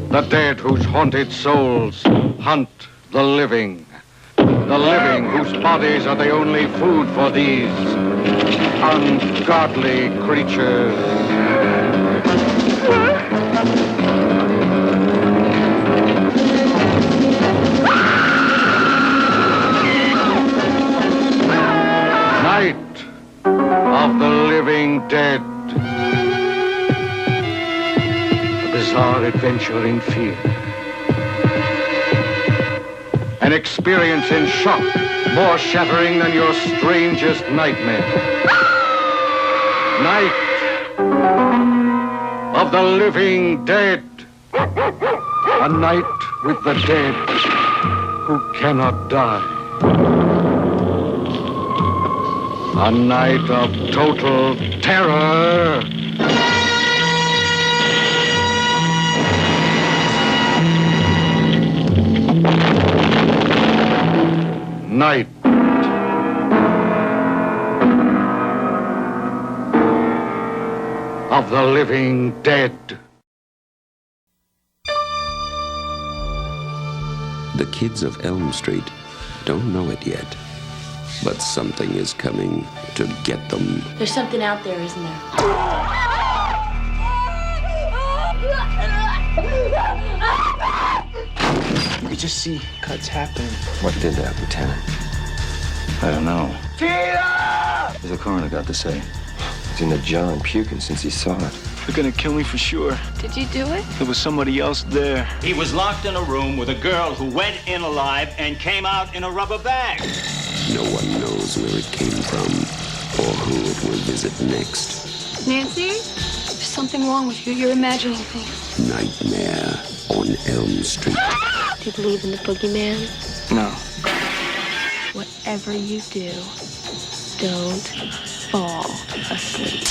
S21: The dead whose haunted souls hunt the living whose bodies are the only food for these ungodly creatures.
S5: dead. A bizarre adventure in fear. An experience in shock, more shattering than your strangest nightmare. Night of the living dead. A night with the dead who cannot die. A night of total terror. Night of the living dead.
S12: The kids of Elm Street don't know it yet, but something is coming to get them.
S3: There's something out there, isn't there?
S1: You could just see cuts happening.
S14: What did that, Lieutenant?
S1: I don't know.
S14: Tina!
S1: What's the coroner got to say?
S14: He's in the jar and puking since he saw it.
S1: They're gonna kill me for sure.
S3: Did you do it?
S1: There was somebody else there.
S16: He was locked in a room with a girl who went in alive and came out in a rubber bag.
S12: No one knows where it came from or who it will visit next.
S3: Nancy? There's something wrong with you. You're imagining things.
S12: Nightmare on Elm Street.
S3: Do you believe in the boogeyman?
S1: No.
S3: Whatever you do, don't fall asleep.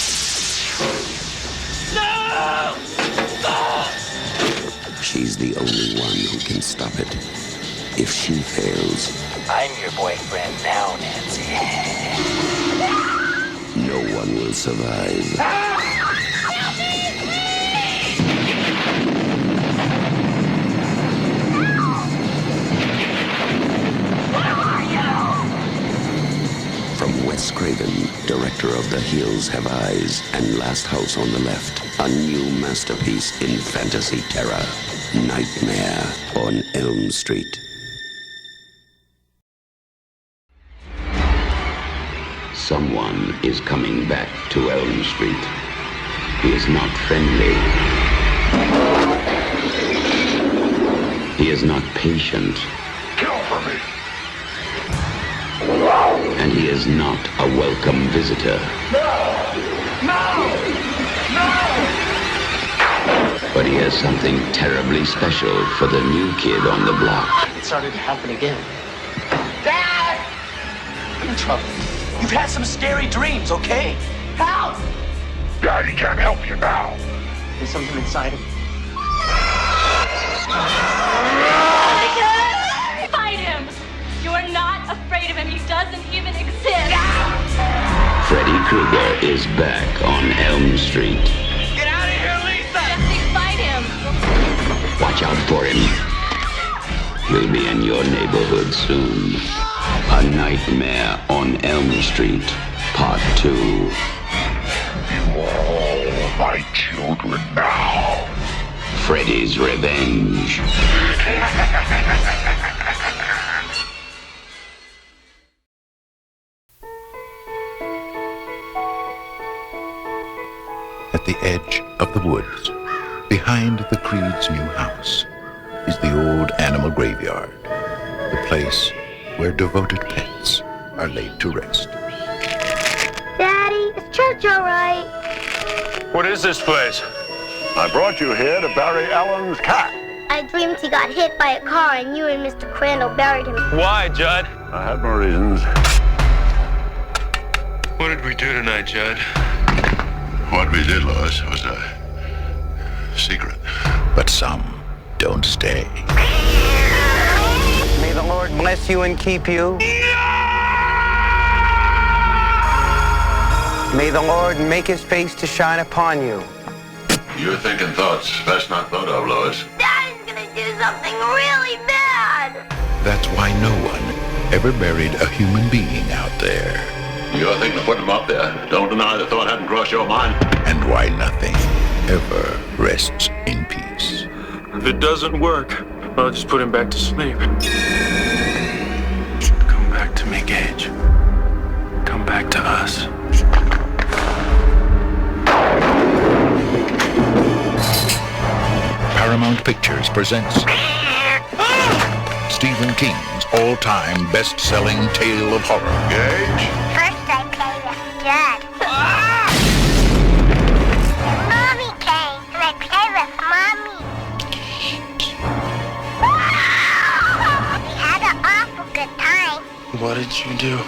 S16: No!
S12: She's the only one who can stop it. If she fails,
S20: I'm your boyfriend now, Nancy.
S12: no one will survive. From Wes Craven, director of The Hills Have Eyes and Last House on the Left, a new masterpiece in fantasy terror, Nightmare on Elm Street. Someone is coming back to Elm Street. He is not friendly. He is not patient.
S11: Kill for me.
S12: And he is not a welcome visitor. But he has something terribly special for the new kid on the block.
S18: It started to happen again.
S20: Dad!
S18: I'm in trouble. You've had some scary dreams, okay? Help!
S11: Daddy can't help you now.
S18: There's something inside him.
S3: Fight him! You are not afraid of him. He doesn't even exist.
S12: Freddy Krueger is back on Elm Street.
S20: Get out of here, Lisa!
S3: Jesse, fight him!
S12: Watch out for him. He'll be in your neighborhood soon. A Nightmare on Elm Street, Part 2.
S11: You are all my children now.
S12: Freddy's Revenge.
S24: At the edge of the woods, behind the Creed's new house, is the old animal graveyard, the place where devoted pets are laid to rest.
S8: Daddy, is church all right?
S11: What is this place? I brought you here to bury Alan's cat.
S8: I dreamed he got hit by a car and you and Mr. Crandall buried him.
S11: Why, Judd? I had my reasons.
S25: What did we do tonight, Judd?
S11: What we did, Lois, was a secret.
S24: But some don't stay.
S27: May the Lord bless you and keep you. May the Lord make his face to shine upon you.
S11: You're thinking thoughts best not thought of, Lois.
S8: Daddy's gonna do something really bad.
S24: That's why no one ever buried a human being out there.
S11: You're thinking of putting him up there. Don't deny the thought hadn't crossed your mind.
S24: And why nothing ever rests in peace.
S25: If it doesn't work, I'll just put him back to sleep. Come back to me, Gage. Come back to us.
S24: Pictures presents Stephen King's all-time best-selling tale of horror. Gage?
S4: First I play with Dad. Mommy came, and I play with Mommy. We had an awful good time.
S25: What did you do?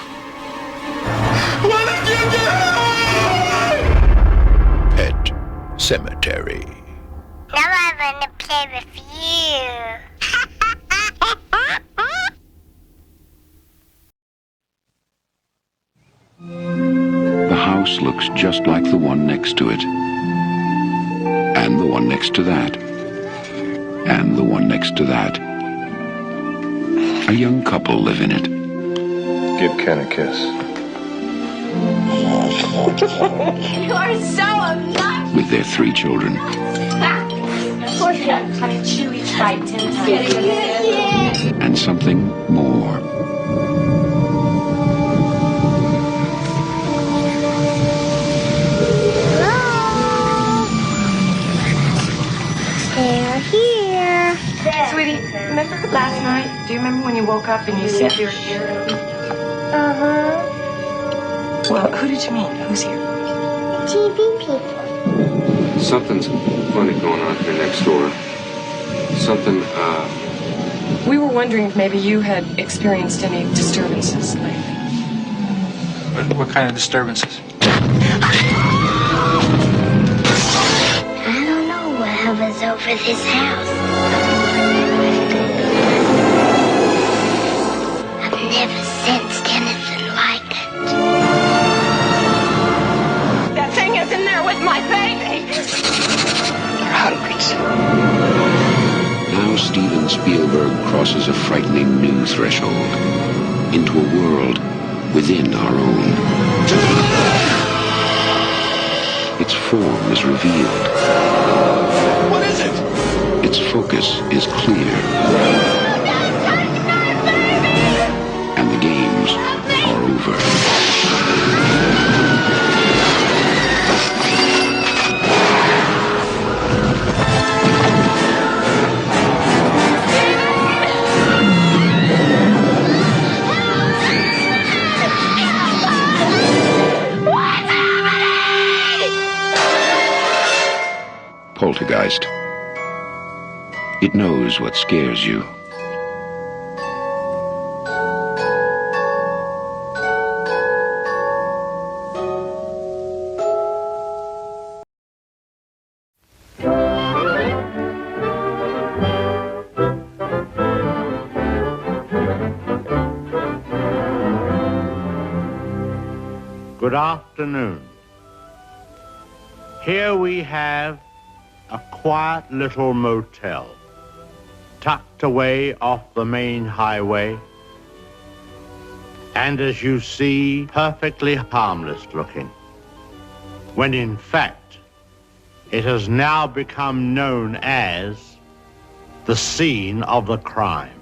S4: What did you do?
S24: Pet Sematary.
S4: Now I want to play with you.
S6: The house looks just like the one next to it. And the one next to that. And the one next to that. A young couple live in it.
S14: Give Ken a kiss.
S3: You are so obnoxious.
S6: With their 3 children.
S3: Poor thing, honey, Chewy tried 10 times.
S6: And something more.
S4: They're here.
S17: Sweetie, remember last night? Do you remember when you woke up and you said you were here?
S4: Uh-huh.
S17: Well, who did you mean? Who's here?
S4: TV people.
S9: Something's funny going on here next door. Something,
S17: We were wondering if maybe you had experienced any disturbances lately.
S25: What kind of disturbances?
S4: I don't know what hovers over this house. I've never sensed anything like it.
S3: That thing is in there with my baby.
S9: they're hundreds.
S6: Now Steven Spielberg crosses a frightening new threshold into a world within our own. Its form is revealed.
S20: What is it?
S6: Its focus is clear. And the games are over. Poltergeist. It knows what scares you.
S10: Good afternoon. Here we have a quiet little motel, tucked away off the main highway, and as you see, perfectly harmless looking, when in fact, it has now become known as the scene of the crime.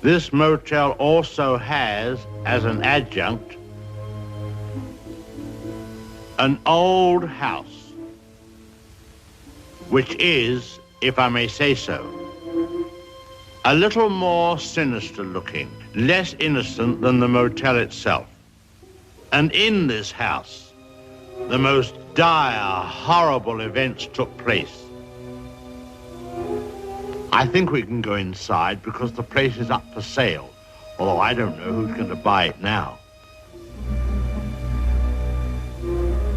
S10: This motel also has, as an adjunct, an old house, which is, if I may say so, a little more sinister looking, less innocent than the motel itself. And in this house, the most dire, horrible events took place. I think we can go inside because the place is up for sale, although I don't know who's going to buy it now.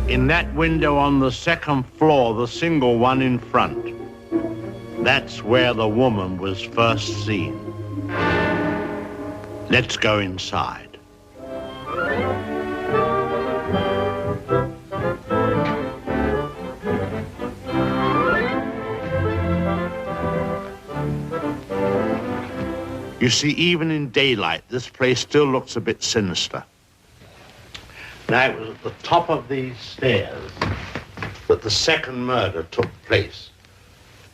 S10: In that window on the second floor, the single one in front, that's where the woman was first seen. Let's go inside. You see, even in daylight, this place still looks a bit sinister. Now, it was at the top of these stairs that the second murder took place.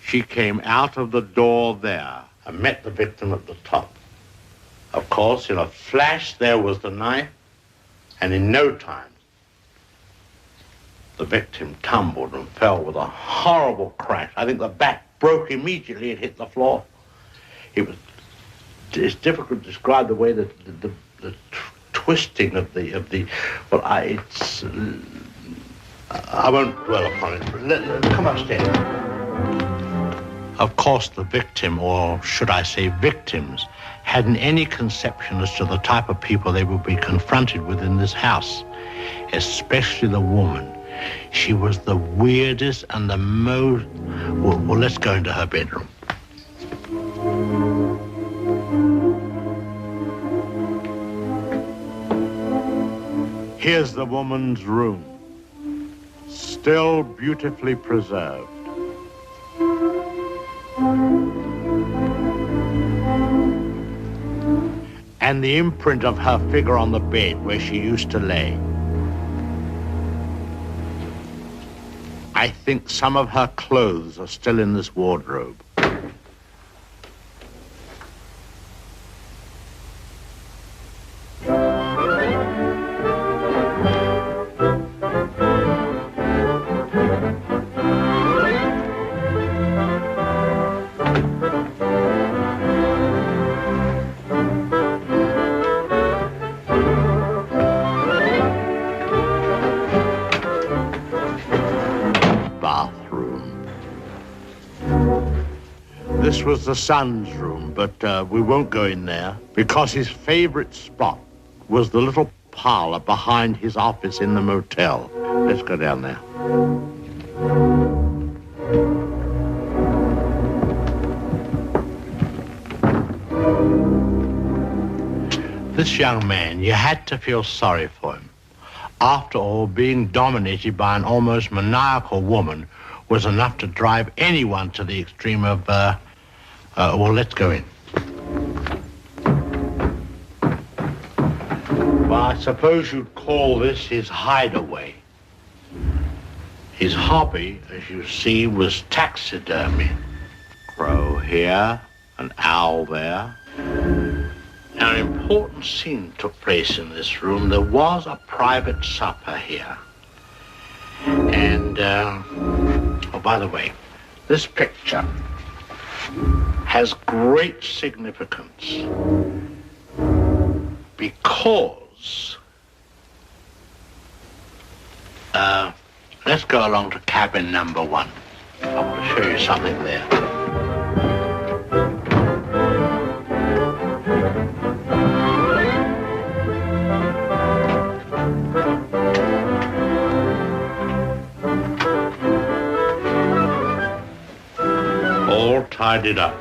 S10: She came out of the door there and met the victim at the top. Of course, in a flash, there was the knife, and in no time, the victim tumbled and fell with a horrible crash. I think the back broke immediately and hit the floor. It's difficult to describe the way that the twisting of the. Well, I won't dwell upon it. Come upstairs. Of course, the victim, or should I say victims, hadn't any conception as to the type of people they would be confronted with in this house, especially the woman. She was the weirdest and the most... Well, let's go into her bedroom. Here's the woman's room, still beautifully preserved. And the imprint of her figure on the bed where she used to lay. I think some of her clothes are still in this wardrobe. This was the son's room, but we won't go in there because his favorite spot was the little parlor behind his office in the motel. Let's go down there. This young man, you had to feel sorry for him. After all, being dominated by an almost maniacal woman was enough to drive anyone to the extreme of, well, let's go in. Well, I suppose you'd call this his hideaway. His hobby, as you see, was taxidermy. Crow here, an owl there. Now, an important scene took place in this room. There was a private supper here. And, oh, by the way, this picture has great significance because, let's go along to cabin number 1. I want to show you something there. All tidied up.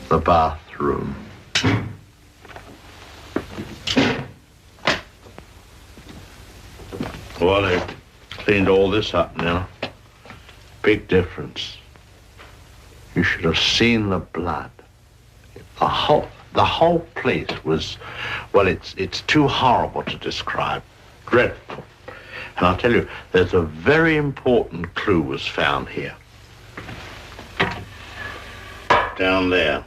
S10: The bathroom. Well, they've cleaned all this up now. Big difference. You should have seen the blood. The whole place was, well, it's too horrible to describe. Dreadful. And I'll tell you, there's a very important clue was found here. Down there.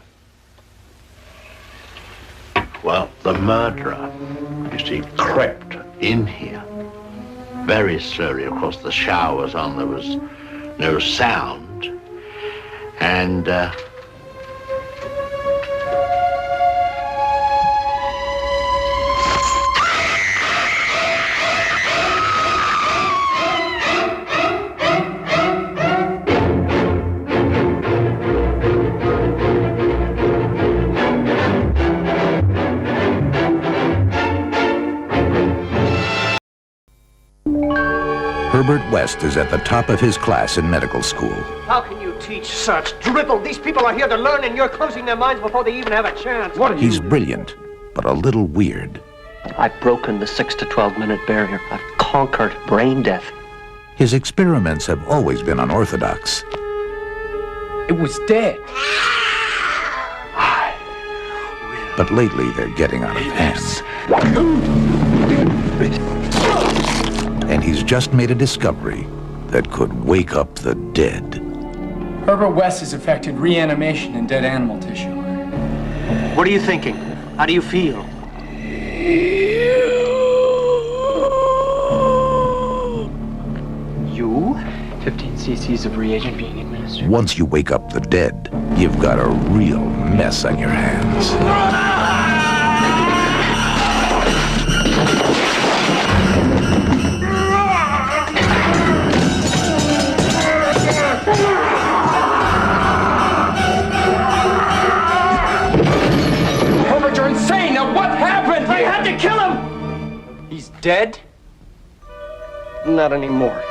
S10: Well, the murderer, you see, crept in here very slowly. Of course, the shower was on, there was no sound. And,
S24: Herbert West is at the top of his class in medical school.
S2: How can you teach such drivel? These people are here to learn, and you're closing their minds before they even have a chance. What are
S24: He's brilliant, but a little weird.
S2: I've broken the 6 to 12 minute barrier. I've conquered brain death.
S24: His experiments have always been unorthodox.
S18: It was dead.
S24: But lately they're getting out of hand. And he's just made a discovery that could wake up the dead.
S18: Herbert West has affected reanimation in dead animal tissue.
S2: What are you thinking? How do you feel? You?
S18: 15 cc's of reagent being administered.
S12: Once you wake up the dead, you've got a real mess on your hands.
S18: Herbert, you're insane! Now what happened?
S2: I had to kill him! He's dead? Not anymore.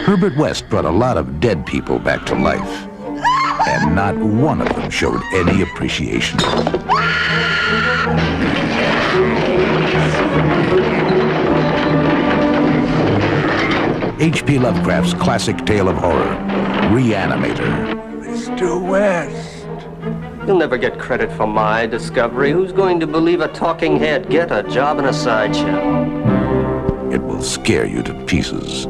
S12: Herbert West brought a lot of dead people back to life, and not one of them showed any appreciation. H.P. Lovecraft's classic tale of horror, Re-Animator.
S2: Mr. West. You'll never get credit for my discovery. Who's going to believe a talking head? Get a job in a sideshow.
S12: It will scare you to pieces.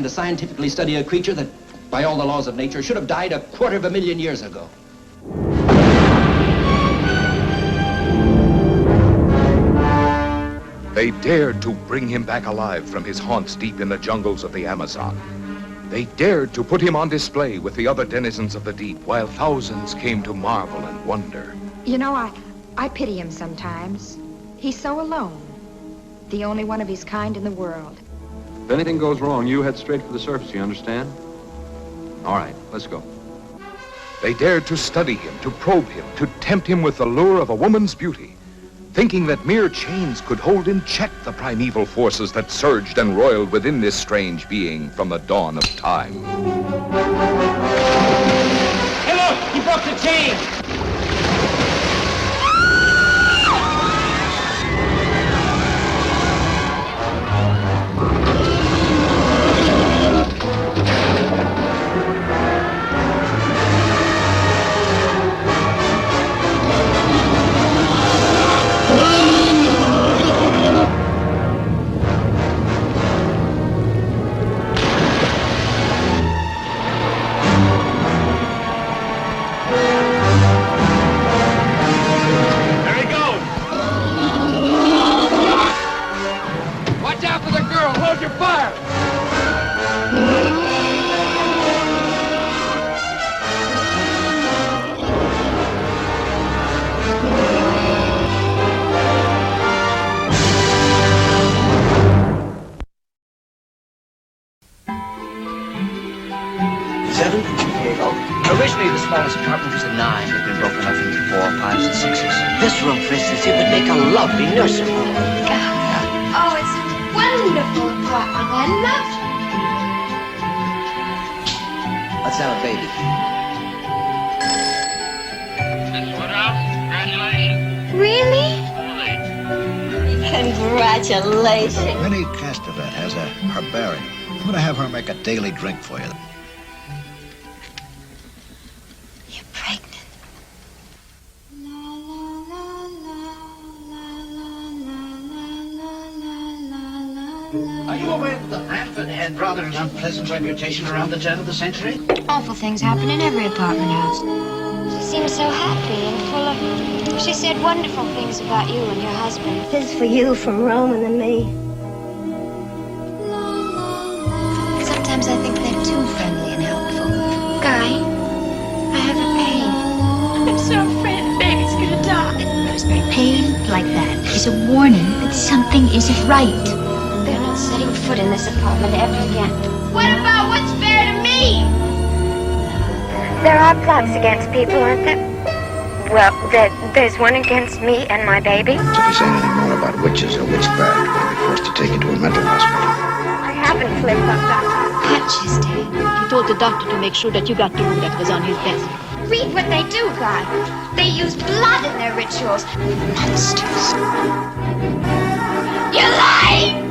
S18: To scientifically study a creature that, by all the laws of nature, should have died 250,000 years ago.
S7: They dared to bring him back alive from his haunts deep in the jungles of the Amazon. They dared to put him on display with the other denizens of the deep, while thousands came to marvel and wonder.
S13: You know, I pity him sometimes. He's so alone. The only one of his kind in the world.
S14: If anything goes wrong, you head straight for the surface, you understand? All right, let's go.
S7: They dared to study him, to probe him, to tempt him with the lure of a woman's beauty, thinking that mere chains could hold in check the primeval forces that surged and roiled within this strange being from the dawn of time.
S2: Hey, look! He broke the chain!
S15: Originally, the smallest apartment was a 9. They've been broken up into 4, 5s, and 6s. This room, for instance, it would make a lovely nursery.
S8: Oh, it's a wonderful apartment. I love it.
S15: Let's have a baby.
S19: Miss Woodhouse, congratulations.
S8: Really? Congratulations.
S22: Minnie Castevet has a herbarium. I'm going to have her make a daily drink for you.
S8: You're pregnant.
S22: Are you aware that the Bradford had rather an unpleasant reputation around the turn of the century?
S8: Awful things happen in every apartment house. She seemed so happy and full of... She said wonderful things about you and your husband.
S4: This is for you from Roman and me.
S8: Sometimes I think they're too friendly and helpful. Guy, I have a pain.
S3: I'm so afraid the baby's gonna die.
S8: Rosemary, pain like that is a warning that something isn't right. They're not setting
S4: foot in this apartment ever again.
S8: What about what's fair to me?
S4: There are plots against people, aren't there? Well, there's one against me and my baby.
S22: If you say anything more about witches or witchcraft, we'll be forced to take you to a mental hospital.
S4: I haven't slipped up, Doctor.
S1: Can't she stay? He told the doctor to make sure that you got the room that was on his desk.
S8: Read what they do, God. They use blood in their rituals.
S1: Monsters.
S8: You're lying!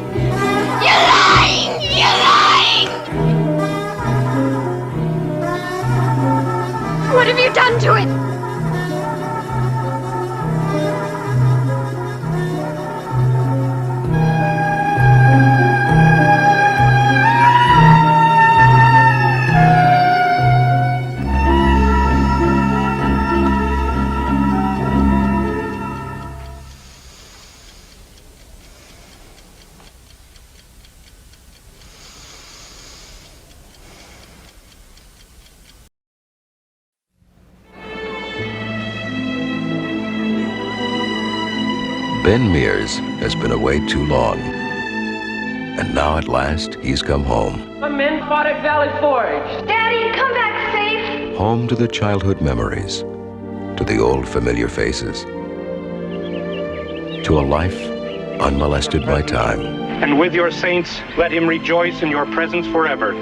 S8: You're lying! You're lying! What have you done to it?
S12: Ben Mears has been away too long. And now at last, he's come home.
S5: The men fought at Valley Forge.
S8: Daddy, come back safe.
S12: Home to the childhood memories, to the old familiar faces, to a life unmolested by time.
S16: And with your saints, let him rejoice in your presence forever.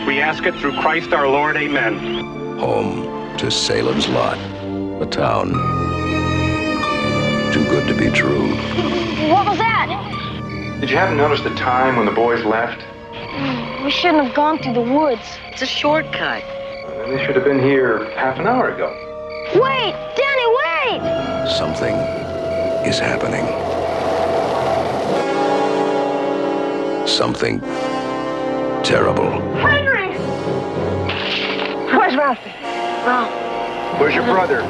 S16: We ask it through Christ our Lord, amen.
S12: Home to Salem's Lot, a town too good to be true.
S8: What was that?
S11: Did you happen to notice the time when the boys left?
S8: We shouldn't have gone through the woods.
S15: It's a shortcut.
S11: They should have been here half an hour ago.
S8: Wait! Danny, wait!
S12: Something is happening. Something terrible.
S5: Henry! Where's Ralphie? Ralph.
S11: Where's your brother?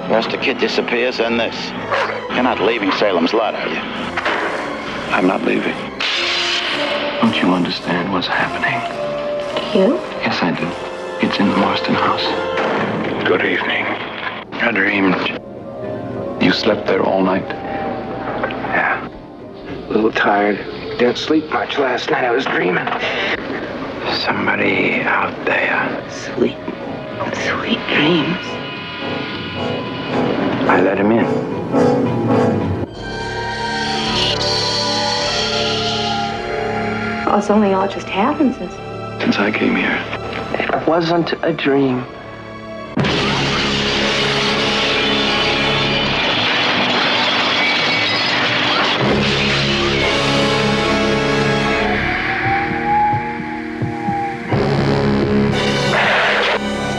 S22: First a kid disappears, then this. You're not leaving Salem's Lot, are you?
S9: I'm not leaving. Don't you understand what's happening?
S8: You?
S9: Yes, I do. It's in the Marston house. Good evening. I dreamed. You slept there all night?
S21: Yeah. A little tired. Didn't sleep much last night. I was dreaming. Somebody out there.
S15: Sweet dreams.
S21: I let him in.
S8: Oh, it's only all just happened
S9: Since I came here.
S21: It wasn't a dream.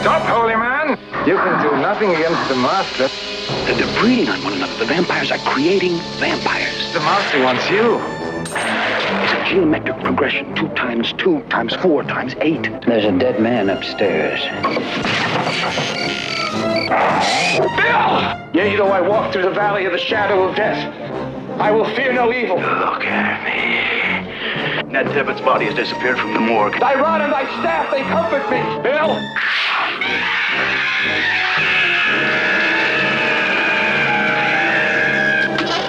S21: Stop, holy man! You can do nothing against the master.
S9: They're breeding on one another. The vampires are creating vampires.
S21: The master wants you.
S9: It's a geometric progression. 2 times 2 times 4 times 8.
S15: There's a dead man upstairs.
S21: Bill! Yea, though I walk through the valley of the shadow of death, I will fear no evil.
S9: Look at me. Ned Tibbett's body has disappeared from the morgue.
S21: Thy rod and thy staff, they comfort me. Bill!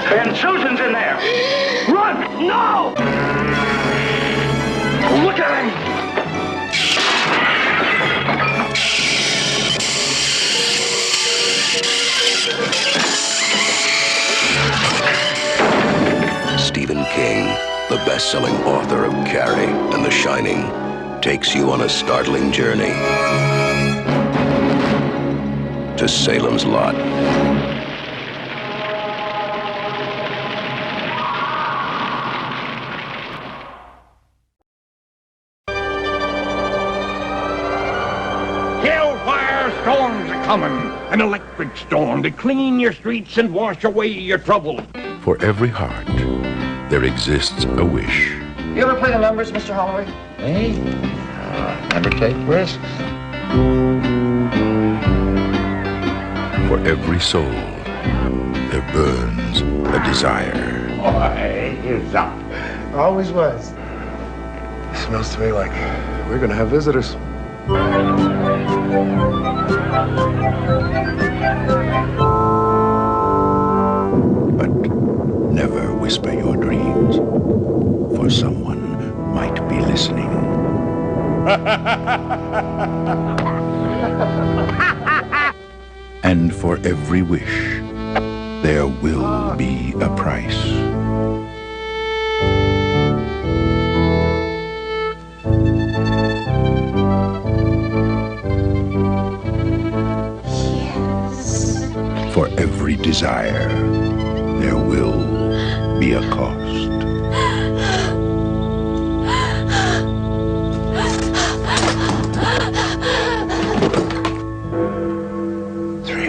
S9: Ben, Susan's in there. Run! No! Look at him!
S12: Stephen King, the best-selling author of Carrie and The Shining, takes you on a startling journey to Salem's Lot.
S23: Hellfire storms are coming. An electric storm to clean your streets and wash away your trouble.
S24: For every heart, there exists a wish.
S15: You ever play the numbers, Mr. Holloway?
S22: Me? Never take risks.
S24: For every soul, there burns a desire.
S23: Boy, he's up.
S26: Always was. Smells to me like we're gonna have visitors.
S24: But never whisper your dreams, for someone might be listening. And for every wish, there will be a price. For every desire, there will be a cost. They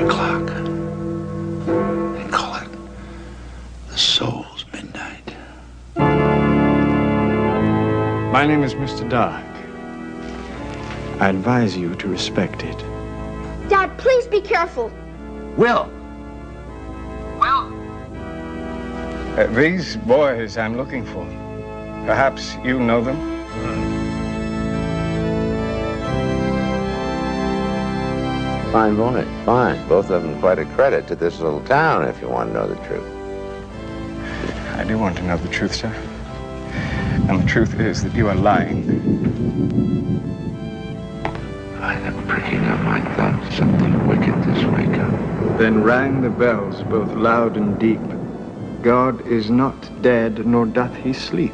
S24: call it the Souls Midnight.
S6: My name is Mr. Dark. I advise you to respect it.
S8: Dad, please be careful.
S6: Will! These boys I'm looking for. Perhaps you know them?
S10: Fine boy, fine. Both of them quite a credit to this little town, if you want to know the truth.
S6: I do want to know the truth, sir. And the truth is that you are lying.
S10: I am pricking up my thumb. Something wicked this way comes.
S6: Then rang the bells both loud and deep. God is not dead, nor doth he sleep.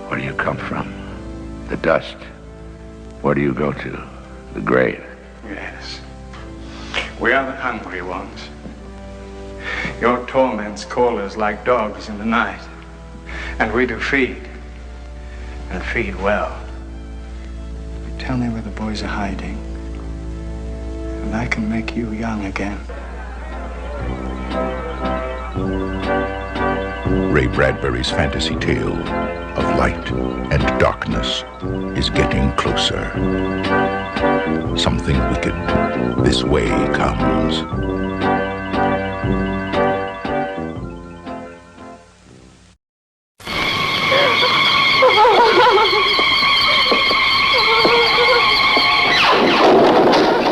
S10: Where do you come from? The dust. Where do you go to? The grave.
S6: Yes. We are the hungry ones. Your torments call us like dogs in the night. And we do feed. And feed well. Tell me where the boys are hiding. And I can make you young again.
S24: Ray Bradbury's fantasy tale of light and darkness is getting closer. Something wicked this way comes.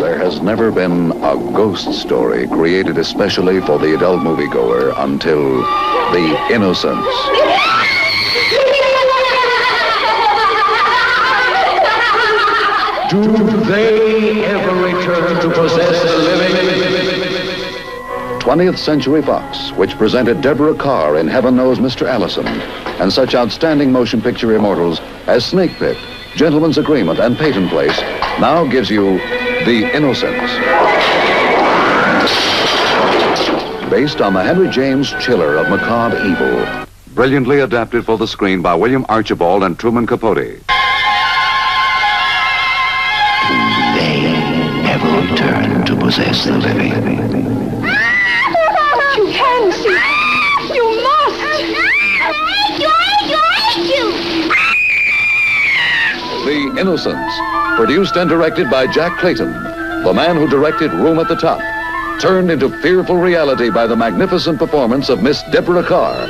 S17: There has never been a ghost story created especially for the adult moviegoer until The Innocents.
S21: Do they ever return to possess the living?
S17: 20th Century Fox, which presented Deborah Carr in Heaven Knows Mr. Allison, and such outstanding motion picture immortals as Snake Pit, Gentleman's Agreement, and Peyton Place, now gives you The Innocents. Based on the Henry James chiller of macabre evil. Brilliantly adapted for the screen by William Archibald and Truman Capote.
S24: Never return to possess the living.
S8: You can see. You must.
S17: The Innocents, produced and directed by Jack Clayton, the man who directed Room at the Top, turned into fearful reality by the magnificent performance of Miss Deborah Carr,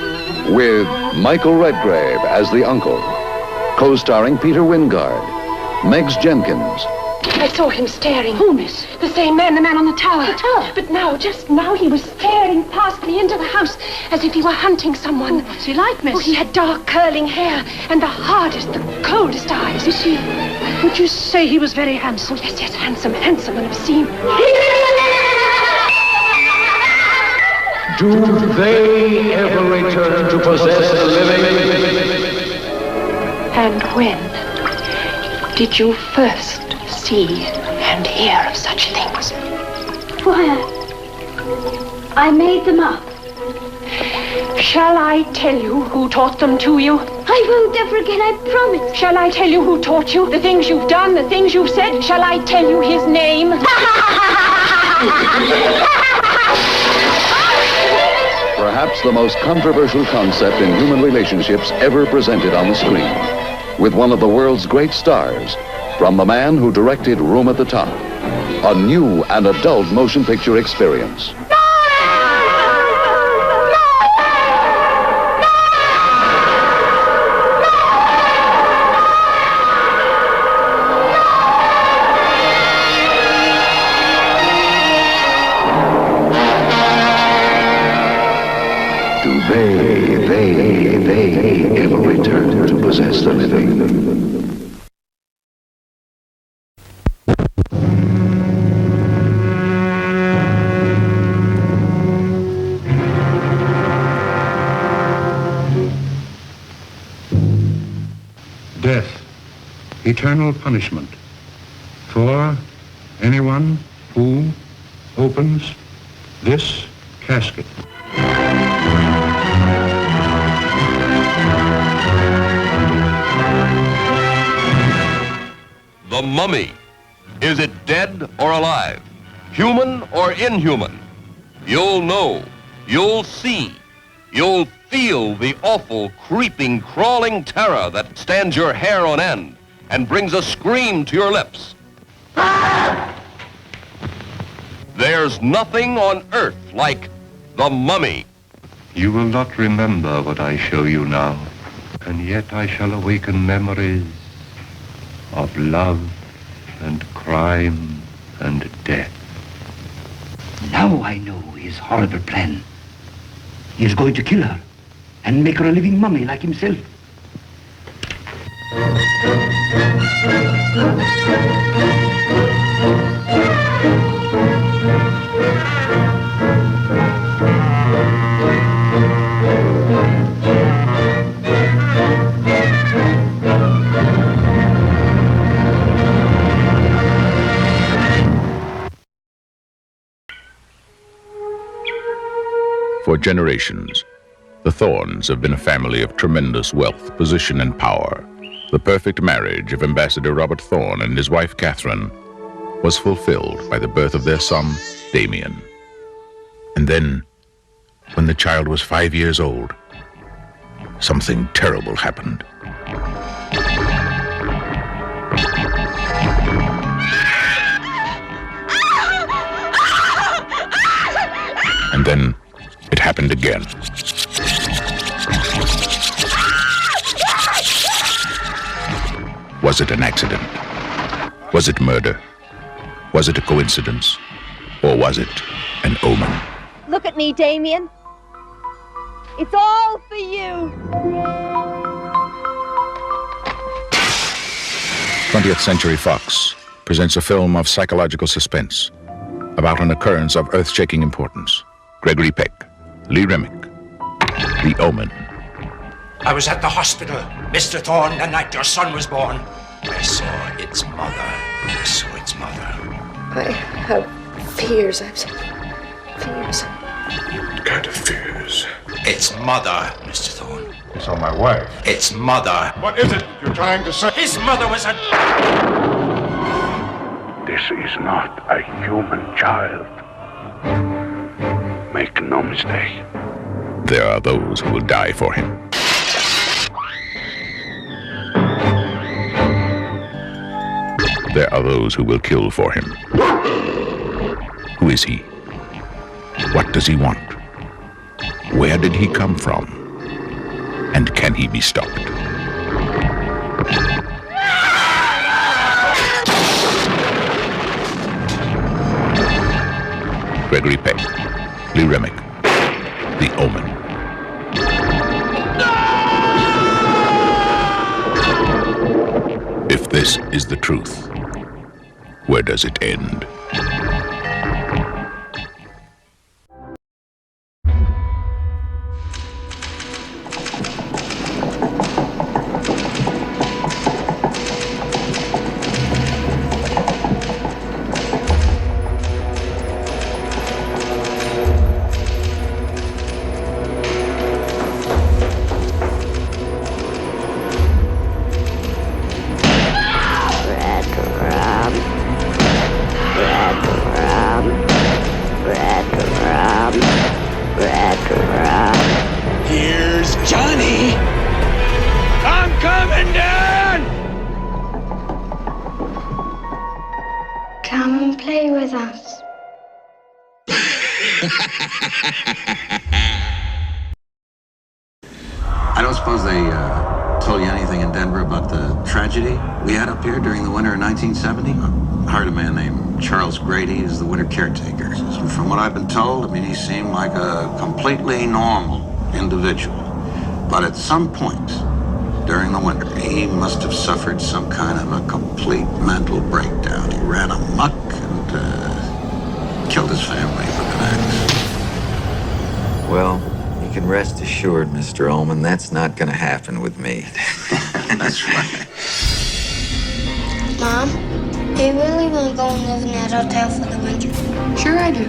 S17: with Michael Redgrave as the uncle, co-starring Peter Wingard, Meggs Jenkins.
S18: I saw him staring. Who, miss? The same man, the man on the tower. The tower? But now, just now, he was staring past me into the house as if he were hunting someone. Oh, what's he like, miss? Oh, he had dark, curling hair and the hardest, the coldest eyes. Is he? Would you say he was very handsome? Yes, yes, handsome and obscene.
S21: Do they ever return to possess the living?
S18: And when did you first see and hear of such things?
S8: Why, I made them up.
S18: Shall I tell you who taught them to you?
S8: I won't ever again, I promise.
S18: Shall I tell you who taught you? The things you've done, the things you've said? Shall I tell you his name?
S17: Perhaps the most controversial concept in human relationships ever presented on the screen. With one of the world's great stars, from the man who directed Room at the Top, a new and adult motion picture experience. possess the living.
S23: Death, eternal punishment for anyone who opens this casket.
S12: The mummy. Is it dead or alive? Human or inhuman? You'll know. You'll see. You'll feel the awful, creeping, crawling terror that stands your hair on end and brings a scream to your lips. There's nothing on earth like the mummy.
S23: You will not remember what I show you now, and yet I shall awaken memories of love and crime and death.
S15: Now I know his horrible plan. He is going to kill her and make her a living mummy like himself.
S24: For generations, the Thorns have been a family of tremendous wealth, position, and power. The perfect marriage of Ambassador Robert Thorne and his wife Catherine was fulfilled by the birth of their son, Damien. And then, when the child was 5 years old, something terrible happened. And then it happened again. Was it an accident? Was it murder? Was it a coincidence? Or was it an omen?
S1: Look at me, Damien. It's all for you.
S24: 20th Century Fox presents a film of psychological suspense about an occurrence of earth-shaking importance. Gregory Peck, Lee Remick, The Omen.
S2: I was at the hospital, Mr. Thorne, the night your son was born. I saw its mother. I saw its mother.
S8: I have fears. I have fears.
S2: What kind of fears? Its mother, Mr. Thorne.
S11: You saw my wife.
S2: Its mother.
S11: What is it you're trying to say?
S2: His mother was a...
S10: This is not a human child. Make no mistake.
S24: There are those who will die for him. There are those who will kill for him. Who is he? What does he want? Where did he come from? And can he be stopped? Gregory Peck, Lee Remick, The Omen. If this is the truth, where does it end?
S7: I don't suppose they told you anything in Denver about the tragedy we had up here during the winter of 1970? I hired a man named Charles Grady as the winter caretaker. From what I've been told, he seemed like a completely normal individual. But at some point during the winter. He must have suffered some kind of a complete mental breakdown. He ran amok and killed his family with an axe.
S3: Well, you can rest assured, Mr. Omen, that's not going to happen with me.
S7: That's right.
S13: Mom, do you really want to go and live in that hotel for the winter?
S14: Sure I do.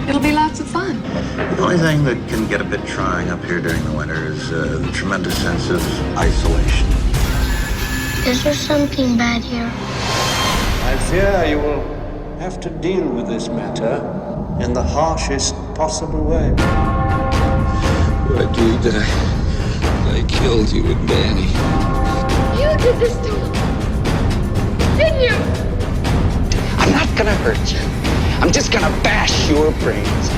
S14: It'll be lots of fun.
S7: The only thing that can get a bit trying up here during the winter is the tremendous sense of isolation.
S13: Is there something bad here?
S19: I fear you will have to deal with this matter in the harshest possible way.
S3: I believe that I killed you and Danny.
S8: You did this to him, didn't you?
S20: I'm not gonna hurt you. I'm just gonna bash your brains.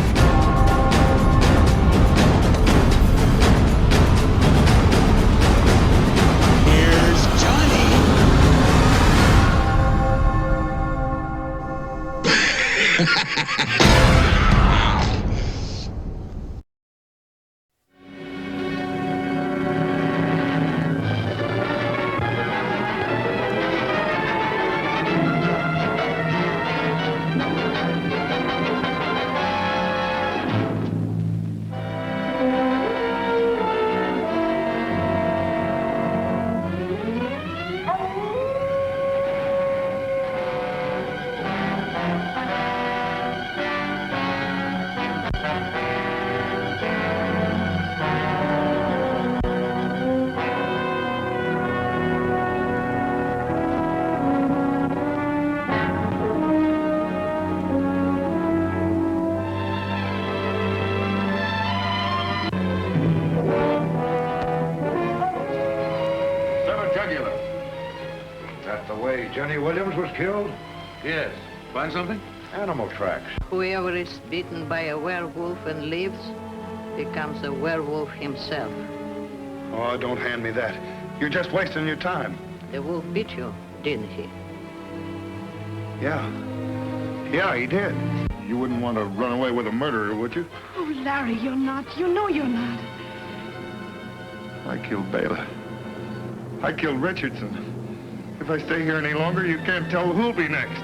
S20: Here's Johnny.
S22: Johnny Williams was killed? Yes. Find something? Animal tracks.
S25: Whoever is bitten by a werewolf and lives becomes a werewolf himself.
S22: Oh, don't hand me that. You're just wasting your time.
S25: The wolf bit you, didn't he?
S22: Yeah. Yeah, he did. You wouldn't want to run away with a murderer, would you?
S14: Oh, Larry, you're not. You know you're not.
S22: I killed Bela. I killed Richardson. If I stay here any longer, you can't tell who'll be next.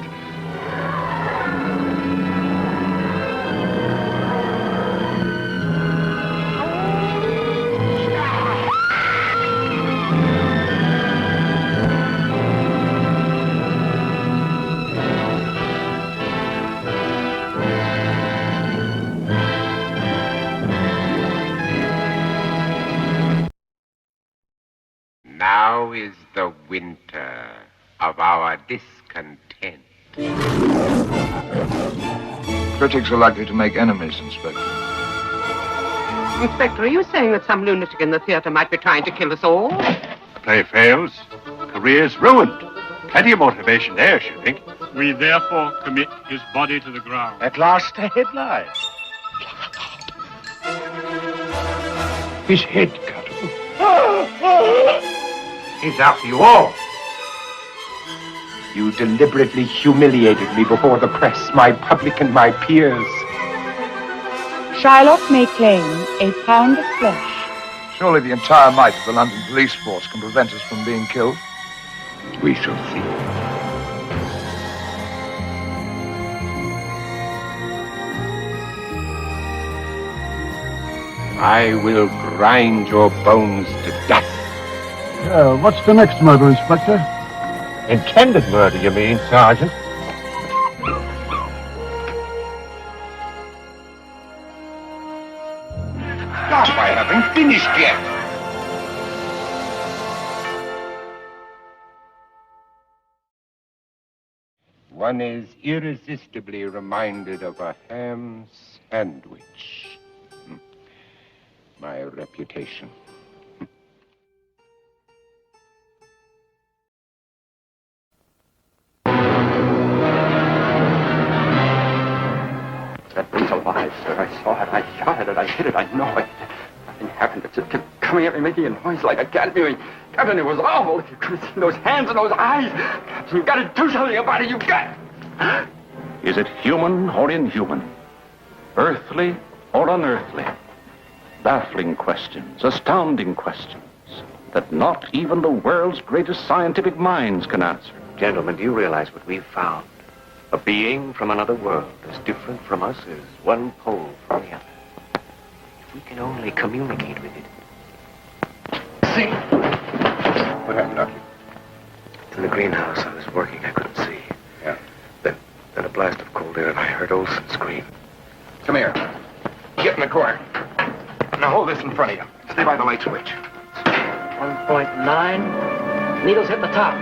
S27: Now is the winter of our discontent.
S10: Critics are likely to make enemies, Inspector.
S5: Inspector, are you saying that some lunatic in the theater might be trying to kill us all?
S28: The play fails. Career's ruined. Plenty of motivation there, I should think.
S16: We therefore commit his body to the ground.
S28: At last, a headline. His head cut off. He's after you all. You deliberately humiliated me before the press, my public, and my peers.
S29: Shylock may claim a pound of flesh.
S10: Surely the entire might of the London police force can prevent us from being killed.
S28: We shall see. I will grind your bones to dust.
S22: What's the next murder, Inspector?
S28: Intended murder, you mean, Sergeant? Stop, I haven't finished yet. One is irresistibly reminded of a ham sandwich. My reputation.
S30: That thing's alive, sir. I saw it. I shot at it. I hit it. I know it. Nothing happened. It just kept coming at me, making a noise like a cat mewing. Captain, it was awful. If you could have seen those hands and those eyes. Captain, you've got to do something about it. You've got.
S28: Is it human or inhuman? Earthly or unearthly? Baffling questions, astounding questions.
S4: that not even the world's greatest scientific minds can answer.
S6: Gentlemen, do you realize what we've found? A being from another world, as different from us as one pole from the other. If we can only communicate with it. See? What happened, Doctor? In the greenhouse, I was working. I couldn't see.
S30: Yeah.
S6: Then a blast of cold air, and I heard Olsen scream.
S30: Come here. Get in the corner. Now hold this in front of you. Stay by the light switch.
S9: 1.9. Needles hit the top.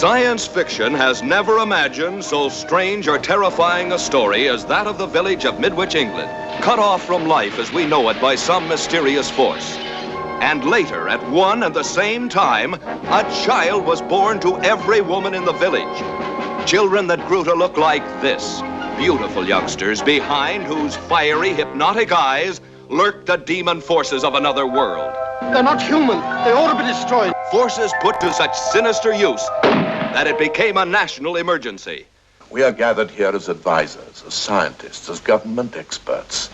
S12: Science fiction has never imagined so strange or terrifying a story as that of the village of Midwich, England, cut off from life as we know it by some mysterious force. And later, at one and the same time, a child was born to every woman in the village. Children that grew to look like this. Beautiful youngsters behind whose fiery, hypnotic eyes lurked the demon forces of another world.
S15: They're not human. They ought to be destroyed.
S12: Forces put to such sinister use that it became a national emergency.
S17: We are gathered here as advisors, as scientists, as government experts.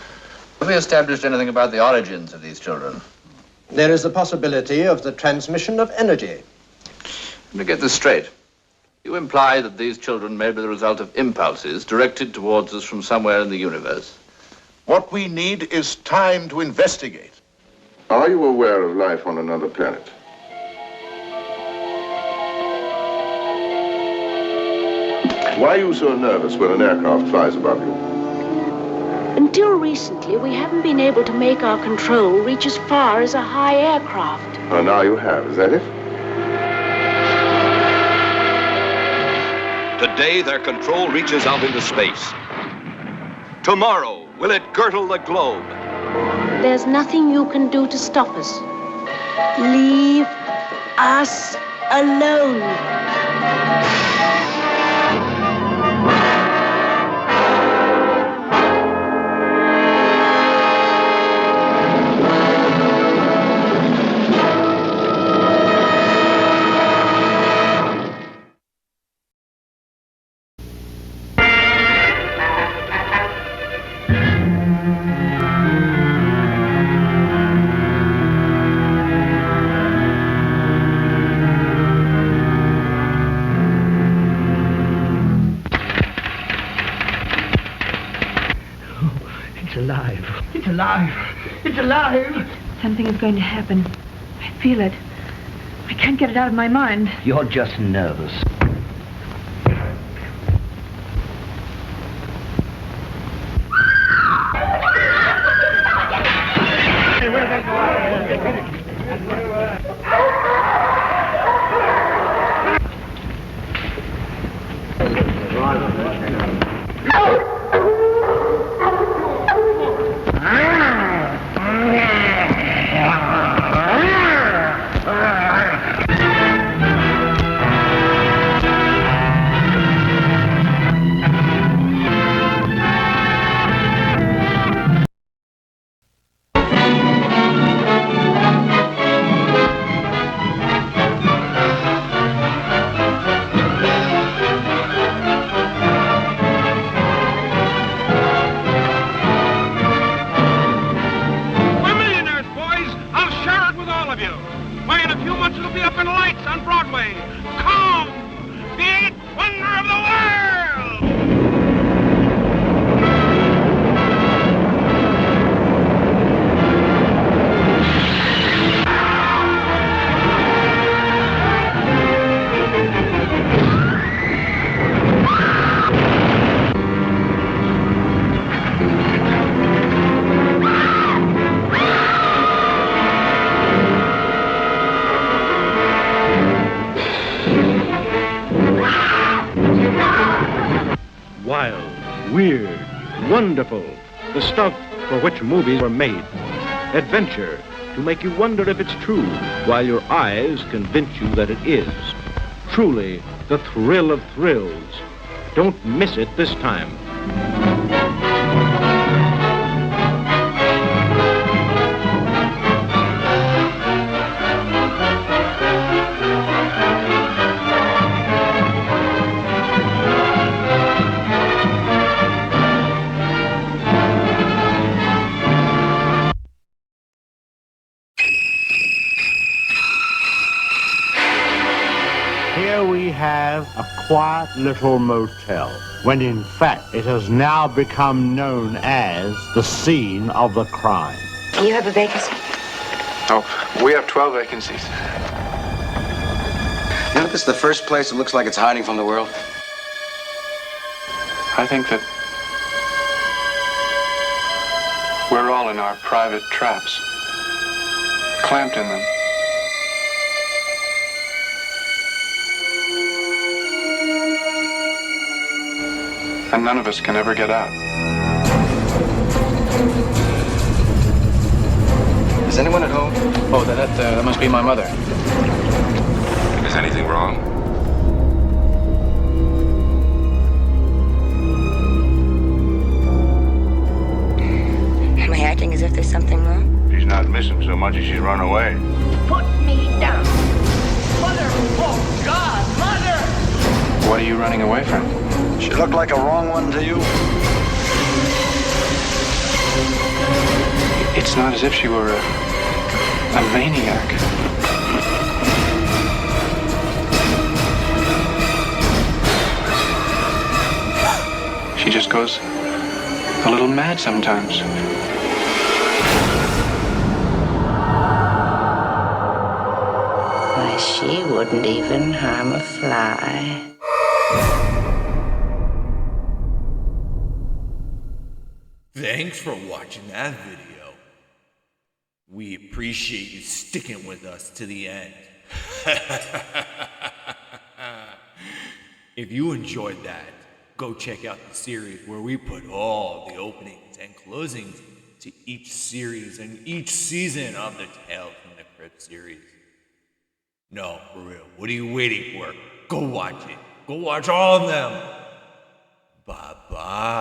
S18: Have we established anything about the origins of these children?
S19: There is the possibility of the transmission of energy.
S18: Let me get this straight. You imply that these children may be the result of impulses directed towards us from somewhere in the universe.
S17: What we need is time to investigate.
S28: Are you aware of life on another planet? Why are you so nervous when an aircraft flies above you?
S21: Until recently, we haven't been able to make our control reach as far as a high aircraft.
S28: Oh, now you have, is that it?
S12: Today, their control reaches out into space. Tomorrow, will it girdle the globe?
S21: There's nothing you can do to stop us. Leave us alone.
S14: It's alive.
S23: Something is going to happen. I feel it. I can't get it out of my mind.
S9: You're just nervous.
S4: weird, wonderful, the stuff for which movies were made. Adventure, to make you wonder if it's true, while your eyes convince you that it is. Truly, the thrill of thrills. Don't miss it this time.
S1: Here we have a quiet little motel, when in fact it has now become known as the scene of the crime.
S2: You have a vacancy?
S3: Oh, we have 12 vacancies.
S7: You know, this is the first place that looks like it's hiding from the world.
S3: I think that we're all in our private traps, clamped in them. And none of us can ever get out.
S7: Is anyone at home?
S3: Oh, that must be my mother.
S17: Is anything wrong?
S2: Am I acting as if there's something wrong?
S10: She's not missing so much as she's run away.
S14: Put me down. Mother! Oh, God! Mother!
S3: What are you running away from?
S7: She looked like a wrong one to you?
S3: It's not as if she were a maniac. She just goes a little mad sometimes.
S25: Why, she wouldn't even harm a fly.
S8: Thanks for watching that video. We appreciate you sticking with us to the end. If you enjoyed that, go check out the series where we put all the openings and closings to each series and each season of the Tales from the Crypt series. No, for real, what are you waiting for? Go watch it. Go watch all of them. Bye-bye.